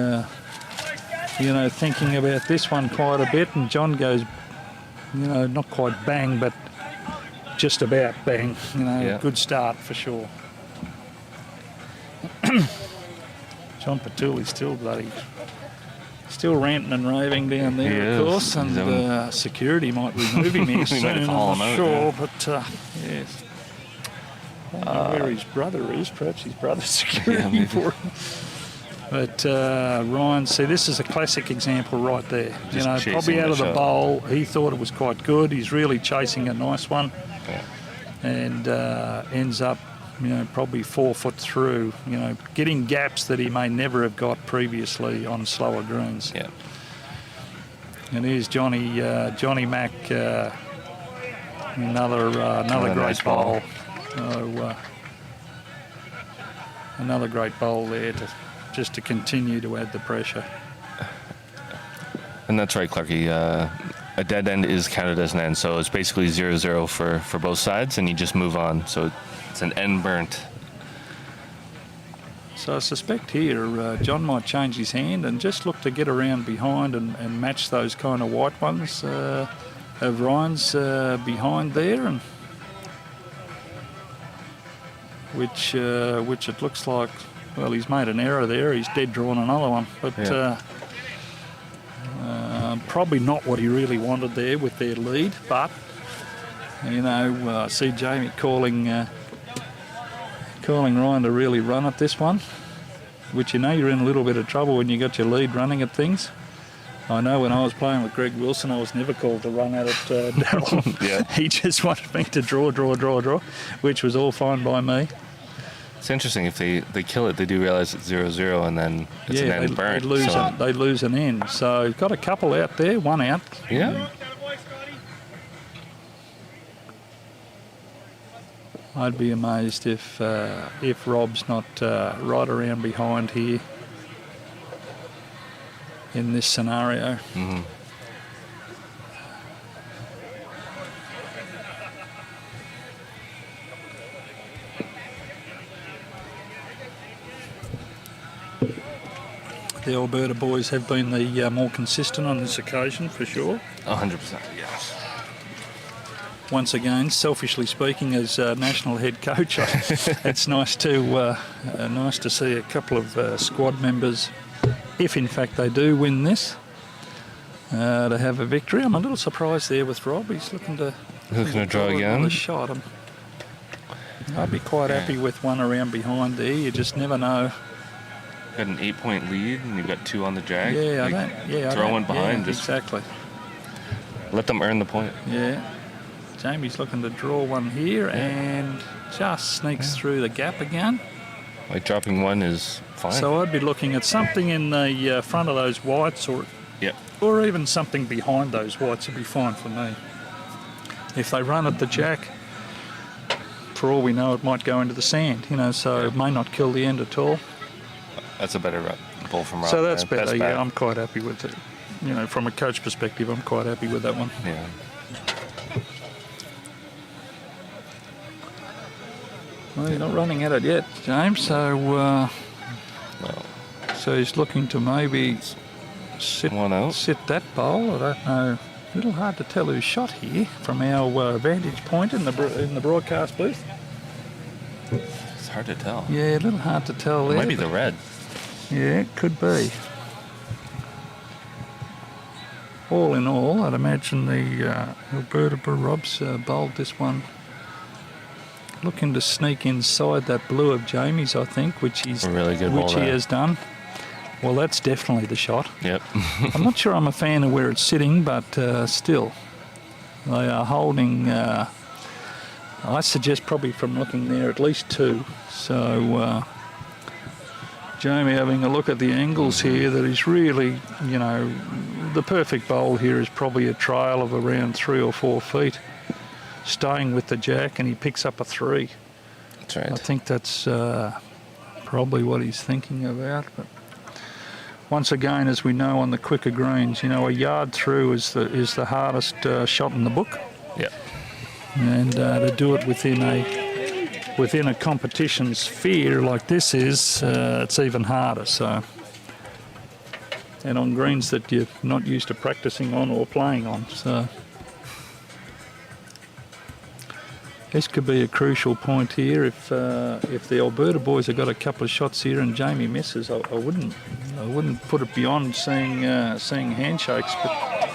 thinking about this one quite a bit. And John goes, not quite bang, but just about bang. Good start for sure. John Patuli's still ranting and raving down there, of course, and security might remove him here soon, I'm not sure, but yes. I don't know where his brother is. Perhaps his brother's security for him. But Ryan, see, this is a classic example right there. Probably out of the bowl, he thought it was quite good. He's really chasing a nice one, and ends up, probably 4 foot through. Getting gaps that he may never have got previously on slower greens.
Yeah.
And here's Johnny Mac, another great
nice
bowl. Another great bowl there just to continue to add the pressure.
And that's right, Clarkie. A dead end is counted as an end, so it's basically 0-0 for both sides, and you just move on. So it's an end burnt.
So I suspect here John might change his hand and just look to get around behind and match those kind of white ones of Ryan's behind there, and which it looks like, well, he's made an error there. He's dead drawn another one, but probably not what he really wanted there with their lead. But I see Jamie calling Ryan to really run at this one, which you're in a little bit of trouble when you got your lead running at things. I know when I was playing with Greg Wilson, I was never called to run at it, Darryl.
Yeah.
He just wanted me to draw, which was all fine by me.
It's interesting, if they kill it, they do realise it's 0-0, and then it's an end burnt.
They lose an end. So you've got a couple out there, one out.
Yeah.
I'd be amazed if Rob's not right around behind here in this scenario.
Mm-hmm.
The Alberta boys have been the more consistent on this occasion, for sure.
100%, yes.
Once again, selfishly speaking, as national head coach, it's nice to see a couple of squad members, if in fact they do win this, to have a victory. I'm a little surprised there with Rob. He's looking to
draw again.
Another shot. I'd be quite happy with one around behind there. You just never know.
Got an 8-point lead, and you've got 2 on the drag.
Yeah,
throw one behind.
Yeah, exactly.
Let them earn the point.
Yeah. Jamie's looking to draw one here and just sneaks through the gap again.
Like dropping one is fine.
So I'd be looking at something in the front of those whites or even something behind those whites would be fine for me. If they run at the jack, for all we know, it might go into the sand, so it may not kill the end at all.
That's a better ball from Rob.
So that's better, yeah. I'm quite happy with it. From a coach perspective, I'm quite happy with that one.
Yeah.
Well, you're not running at it yet, James, so he's looking to maybe sit that bowl. I don't know. A little hard to tell who's shot here from our vantage point in the broadcast booth.
It's hard to tell.
Yeah, a little hard to tell there.
Maybe the red.
Yeah, it could be. All in all, I'd imagine the Alberta Rob's bowled this one. Looking to sneak inside that blue of Jamie's, I think, which he has done. Well, that's definitely the shot.
Yep.
I'm not sure I'm a fan of where it's sitting, but still, they are holding. I suggest probably from looking there at least 2. So Jamie having a look at the angles here, that he's really, the perfect bowl here is probably a trail of around 3 or 4 feet, staying with the jack, and he picks up a 3.
That's right.
I think that's probably what he's thinking about. But once again, as we know on the quicker greens, a yard through is the hardest shot in the book.
Yeah.
And to do it within a competition sphere like this is, it's even harder. So, and on greens that you're not used to practicing on or playing on. So this could be a crucial point here. If the Alberta boys have got a couple of shots here and Jamie misses, I wouldn't put it beyond seeing handshakes. But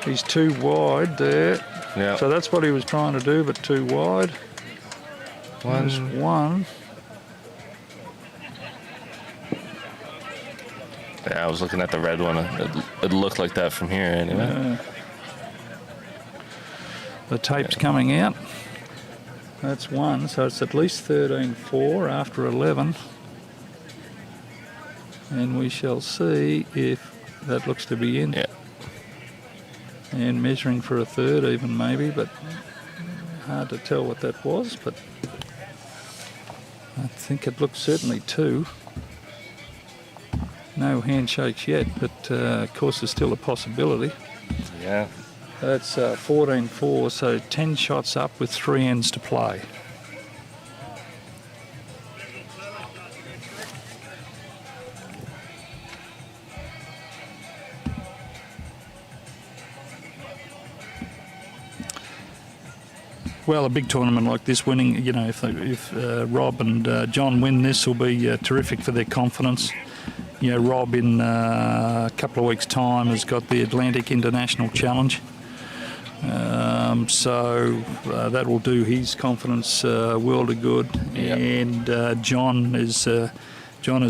he's too wide there.
Yeah.
So that's what he was trying to do, but too wide. There's one.
Yeah, I was looking at the red one. It looked like that from here anyway.
The tape's coming out. That's one, so it's at least 13-4 after 11. And we shall see if that looks to be in.
Yeah.
And measuring for a third even maybe, but hard to tell what that was, but I think it looks certainly 2. No handshakes yet, but of course there's still a possibility.
Yeah.
That's 14-4, so 10 shots up with 3 ends to play. Well, a big tournament like this, winning, if Rob and John win this, will be terrific for their confidence. Rob in a couple of weeks' time has got the Atlantic International Challenge. So that will do his confidence world of good. Yep. And John is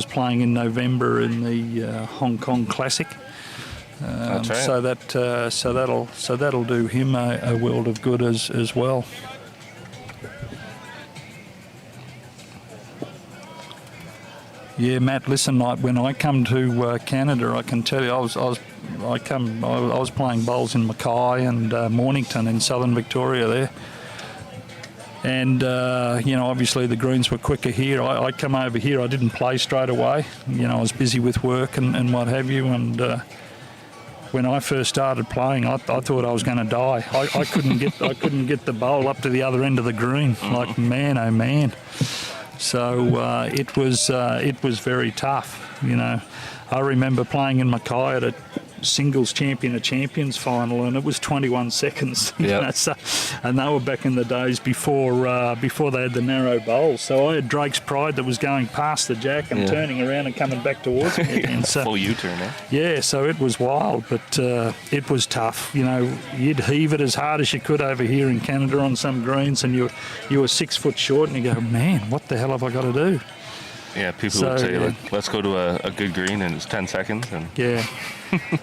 playing in November in the Hong Kong Classic.
That's right.
So that'll do him a world of good as well. Yeah, Matt. Listen, when I come to Canada, I can tell you, I was playing bowls in Mackay and Mornington in southern Victoria there, and obviously the greens were quicker here. I come over here, I didn't play straight away. I was busy with work and what have you, and when I first started playing, I thought I was going to die. I couldn't get the bowl up to the other end of the green. Like, man, oh man. So it was very tough. I remember playing in Mackay at a singles champions final, and it was 21 seconds.
Yep.
And they were back in the days before they had the narrow bowls. So I had Drake's Pride that was going past the jack and turning around and coming back towards me again. So,
full U-turn, eh?
Yeah, so it was wild, but it was tough. You'd heave it as hard as you could over here in Canada on some greens, and you were 6 foot short, and you go, man, what the hell have I got to do?
Yeah, people
So,
would say,
yeah.
like, let's go to a good green, and it's 10 seconds. And
Yeah.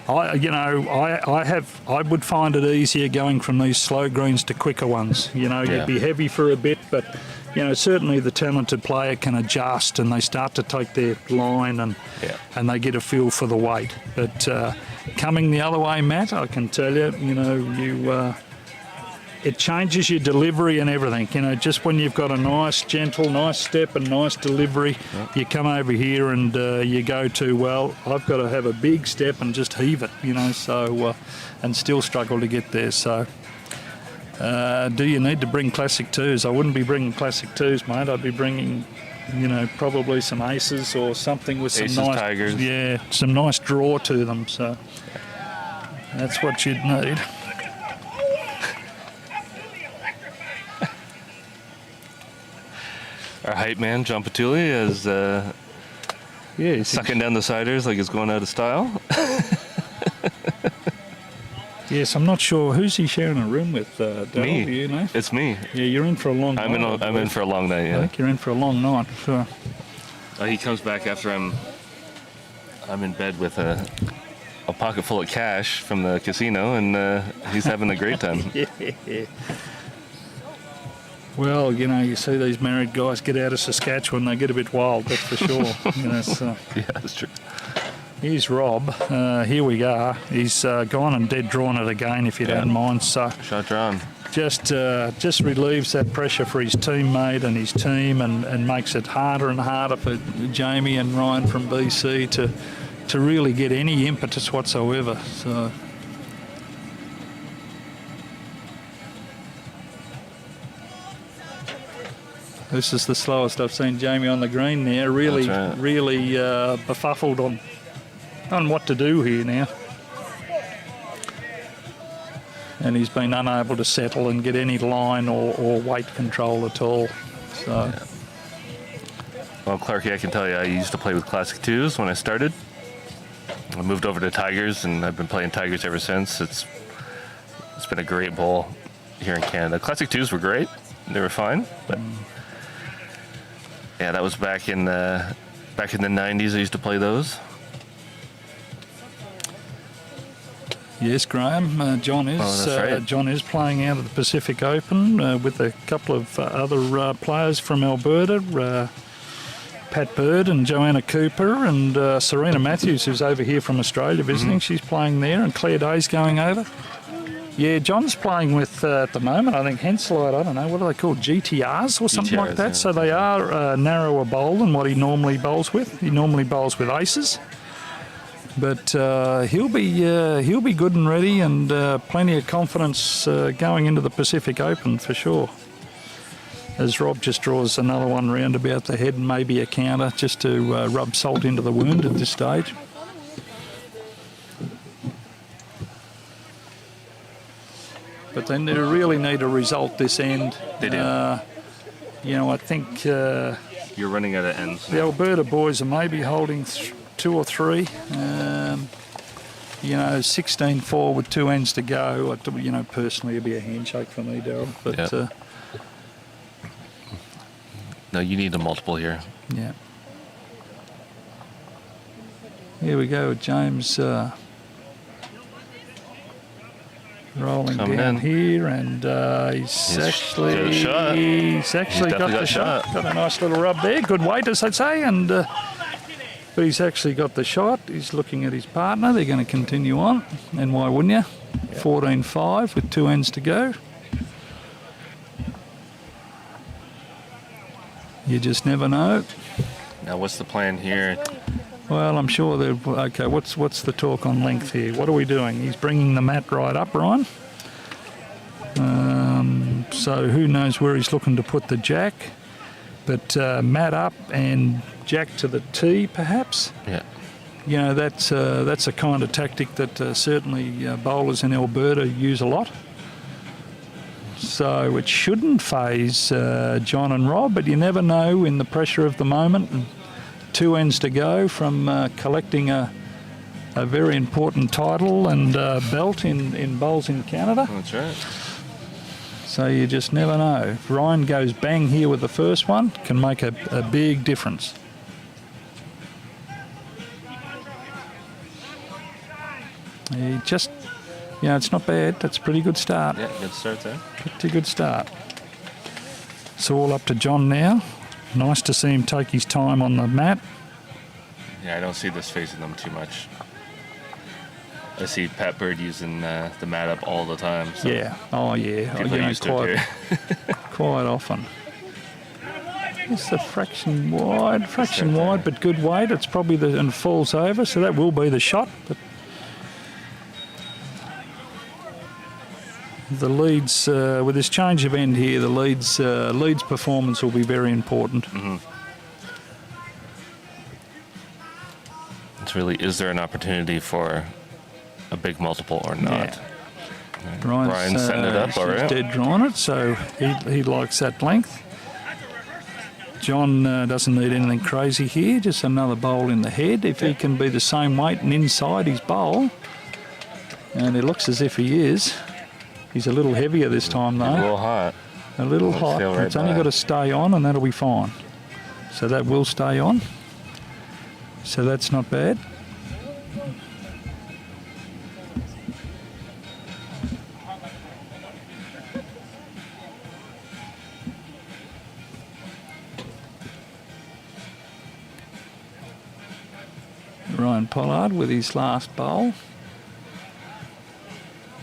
I would find it easier going from these slow greens to quicker ones.
Yeah.
You'd be heavy for a bit, but certainly the talented player can adjust, and they start to take their line, and
Yeah.
and they get a feel for the weight. But coming the other way, Matt, I can tell you, it changes your delivery and everything. Just when you've got a nice, gentle, nice step and nice delivery, you come over here and you go to, well, I've got to have a big step and just heave it, so and still struggle to get there. So do you need to bring classic twos? I wouldn't be bringing classic twos, mate. I'd be bringing, probably some aces or something with some
Aces,
nice,
tigers.
yeah, some nice draw to them. So that's what you'd need.
our hype man, John Patulli, is
Yeah,
sucking down the siders like it's going out of style.
Yes, I'm not sure who's he sharing a room with. Darryl,
Me.
do you know?
It's me.
Yeah, you're in for a long
I'm
night.
in for a long night,
I
yeah.
think you're in for a long night. So.
He comes back after I'm in bed with a pocket full of cash from the casino, and he's having a great time.
Yeah. Well, you see these married guys get out of Saskatchewan, they get a bit wild, that's for sure. So.
Yeah, that's true.
Here's Rob. Here we are. He's gone and dead drawn it again, if you don't mind. So
Shot drawn.
just relieves that pressure for his teammate and his team, and makes it harder and harder for Jamie and Ryan from BC to really get any impetus whatsoever. So. This is the slowest I've seen Jamie on the green now. Really,
That's right.
really befuddled on what to do here now. And he's been unable to settle and get any line or weight control at all. So,
Well, Clarky, I can tell you, I used to play with Classic 2s when I started. I moved over to Tigers, and I've been playing Tigers ever since. It's been a great bowl here in Canada. Classic 2s were great. They were fine, but yeah, that was back in the 90s. I used to play those.
yes, Graham, John is
Oh, that's right.
John is playing out of the Pacific Open with a couple of other players from Alberta. Pat Bird and Joanna Cooper and Serena Matthews, who's over here from Australia visiting. She's playing there, and Claire Day's going over. Yeah, John's playing with, at the moment, I think Henselite, I don't know, what are they called, GTRs or something like
GTRs,
that?
yeah.
So they are narrower bowl than what he normally bowls with. He normally bowls with aces. But he'll be good and ready, and plenty of confidence going into the Pacific Open for sure. As Rob just draws another one round about the head and maybe a counter just to rub salt into the wound at this stage. But then they really need a result this end.
They do.
I think
You're running out of ends.
the Alberta boys are maybe holding 2 or 3. 16-4 with 2 ends to go. Personally, it'd be a handshake for me, Darryl. But
Yeah. No, you need a multiple here.
yeah. Here we go with James rolling
Coming
down
in.
here, and he's actually
got a shot.
he's actually got
definitely
the
got a
shot.
shot.
Got a nice little rub there. Good weight, as I'd say, and but he's actually got the shot. He's looking at his partner. They're going to continue on, and why wouldn't you? 14-5 with 2 ends to go. You just never know.
Now, what's the plan here?
Well, I'm sure they're okay. What's the talk on length here? What are we doing? He's bringing the mat right up, Ryan. So who knows where he's looking to put the jack? But mat up and jack to the tee, perhaps.
Yeah.
That's a kind of tactic that certainly bowlers in Alberta use a lot. So it shouldn't faze John and Rob, but you never know in the pressure of the moment. And 2 ends to go from collecting a very important title and belt in bowls in Canada.
That's right.
So you just never know. If Ryan goes bang here with the first one, can make a big difference. just, it's not bad. That's a pretty good start.
Yeah, good start there.
Pretty good start. It's all up to John now. Nice to see him take his time on the mat.
Yeah, I don't see this facing them too much. I see Pat Bird using the mat up all the time. So
Yeah. Oh, yeah.
people are used to it too.
Quite often. It's a fraction wide, but good weight. It's probably and falls over, so that will be the shot. But the leads, with this change of end here, the leads performance will be very important.
Mm-hmm. It's really, is there an opportunity for a big multiple or not?
Yeah.
Brian's setting it up, all right.
Dead drawing it, so he likes that length. John doesn't need anything crazy here, just another bowl in the head. If he can be the same weight and inside his bowl, and it looks as if he is. He's a little heavier this time though.
A little hot.
A little hot.
Right,
it's only got to stay on and that'll be fine. So that will stay on. So that's not bad. Ryan Pollard with his last bowl.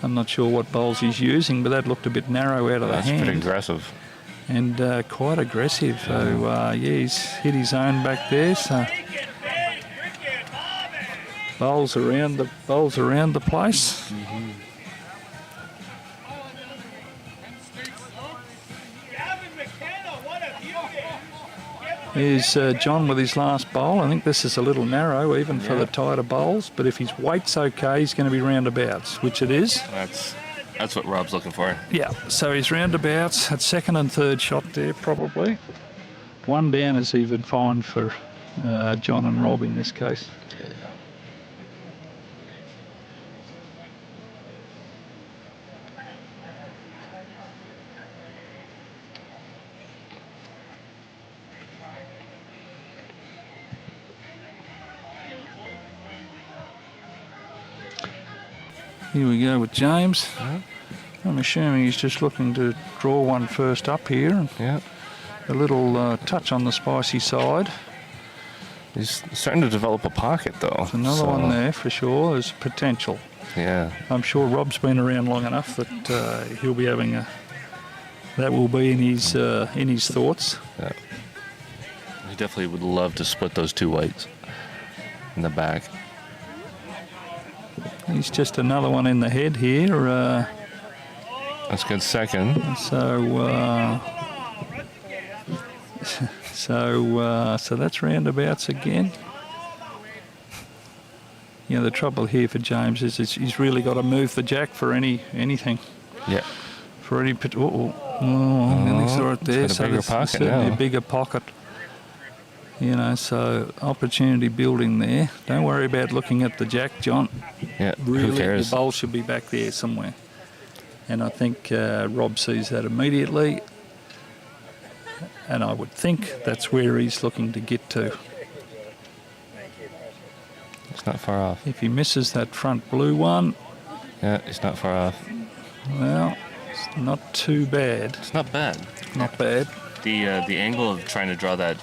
I'm not sure what bowls he's using, but that looked a bit narrow out of the hand.
That's pretty aggressive.
And quite aggressive. So, he's hit his own back there. So bowls around the place.
Mm-hmm.
Here's John with his last bowl. I think this is a little narrow even for the tighter bowls, but if his weight's okay, he's going to be roundabouts, which it is.
That's what Rob's looking for.
Yeah, so he's roundabouts at second and third shot there probably. One down is even fine for John and Rob in this case. Here we go with James. I'm assuming he's just looking to draw one first up here. And a little touch on the spicy side.
He's starting to develop a pocket though.
There's another one there for sure. There's potential.
Yeah.
I'm sure Rob's been around long enough that he'll be having that will be in his thoughts.
Yeah. He definitely would love to split those two weights in the back.
He's just another one in the head here.
That's good second.
So that's roundabouts again. The trouble here for James is he's really got to move the jack for anything.
Yeah.
For any nearly saw it there.
It's got a bigger pocket
certainly
now.
A bigger pocket. So opportunity building there. Don't worry about looking at the jack, John.
Yeah,
really,
who cares?
The bowl should be back there somewhere. And I think Rob sees that immediately. And I would think that's where he's looking to get to.
It's not far off.
If he misses that front blue one,
yeah, it's not far off.
Well, it's not too bad.
It's not bad.
Not bad.
The angle of trying to draw that,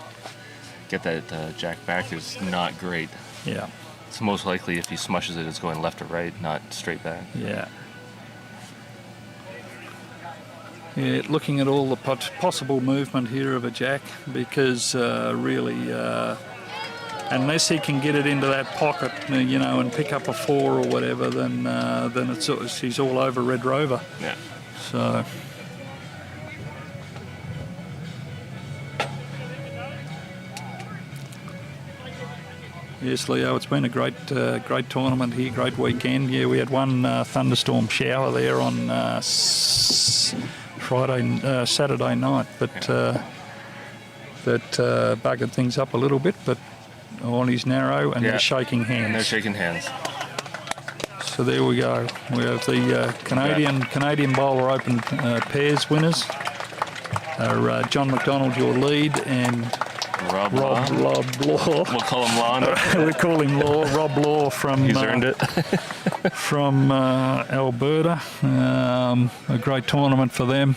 get that jack back is not great.
Yeah.
It's most likely if he smushes it, it's going left or right, not straight back.
Yeah. Yeah, looking at all the possible movement here of a jack, because really, unless he can get it into that pocket, and pick up a 4 or whatever, then he's all over Red Rover.
Yeah.
So. Yes, Leo, it's been a great tournament here, great weekend. Yeah, we had one thunderstorm shower there on Saturday night, but that buggered things up a little bit. But all is narrow, and they're shaking hands.
And they're shaking hands.
So there we go. We have the Canadian Bowler Open pairs winners. John MacDonald, your lead, and
Rob
Law.
We'll call him Law now.
We call him Law. Rob Law from
He's earned it.
from Alberta. A great tournament for them.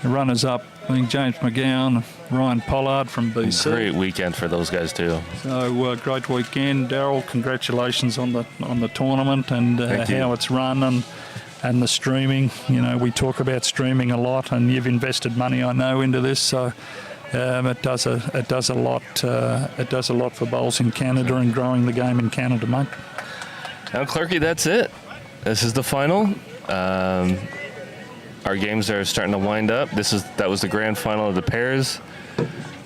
The runners-up, I think James McGowan, Ryan Pollard from BC.
Great weekend for those guys too.
So great weekend, Daryl. Congratulations on the tournament and how it's run and the streaming. You know, we talk about streaming a lot, and you've invested money, I know, into this. So it does a lot. It does a lot for bowls in Canada and growing the game in Canada, mate.
Now, Clarky, that's it. This is the final. Our games are starting to wind up. That was the grand final of the pairs.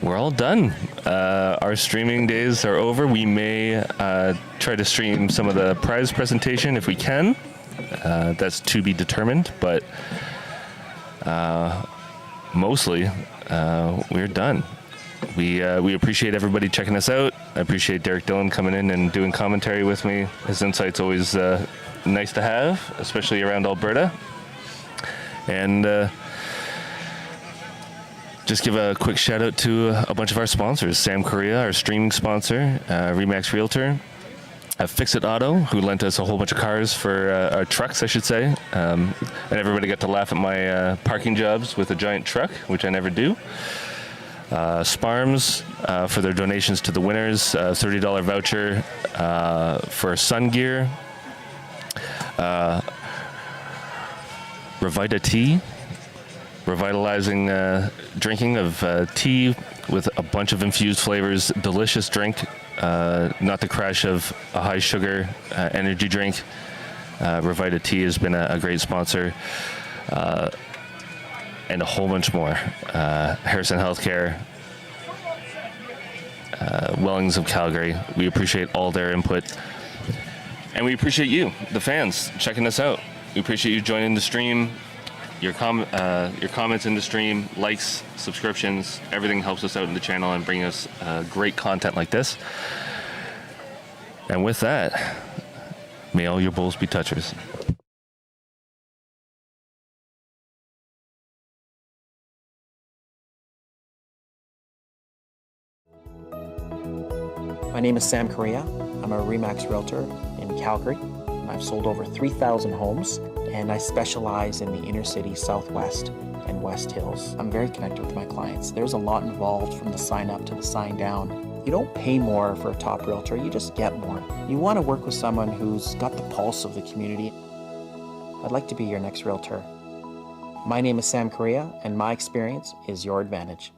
We're all done. Our streaming days are over. We may try to stream some of the prize presentation if we can. That's to be determined, but mostly we're done. We appreciate everybody checking us out. I appreciate Derek Dillon coming in and doing commentary with me. His insight's always nice to have, especially around Alberta. And just give a quick shout out to a bunch of our sponsors. Sam Correa, our streaming sponsor, Remax Realtor, Fix-It Auto, who lent us a whole bunch of cars for our trucks, I should say. And everybody got to laugh at my parking jobs with a giant truck, which I never do. Sparms for their donations to the winners, $30 voucher for sun gear. Revita Tea, revitalizing drinking of tea with a bunch of infused flavors. Delicious drink, not the crash of a high sugar energy drink. Revita Tea has been a great sponsor, and a whole bunch more. Harrison Healthcare, Wellings of Calgary. We appreciate all their input, and we appreciate you, the fans, checking us out. We appreciate you joining the stream, your comments in the stream, likes, subscriptions. Everything helps us out in the channel and bring us great content like this. And with that, may all your bowls be touchers.
My name is Sam Correa. I'm a Remax Realtor in Calgary. I've sold over 3,000 homes, and I specialize in the inner city Southwest and West Hills. I'm very connected with my clients. There's a lot involved from the sign up to the sign down. You don't pay more for a top realtor, you just get more. You want to work with someone who's got the pulse of the community. I'd like to be your next realtor. My name is Sam Correa, and my experience is your advantage.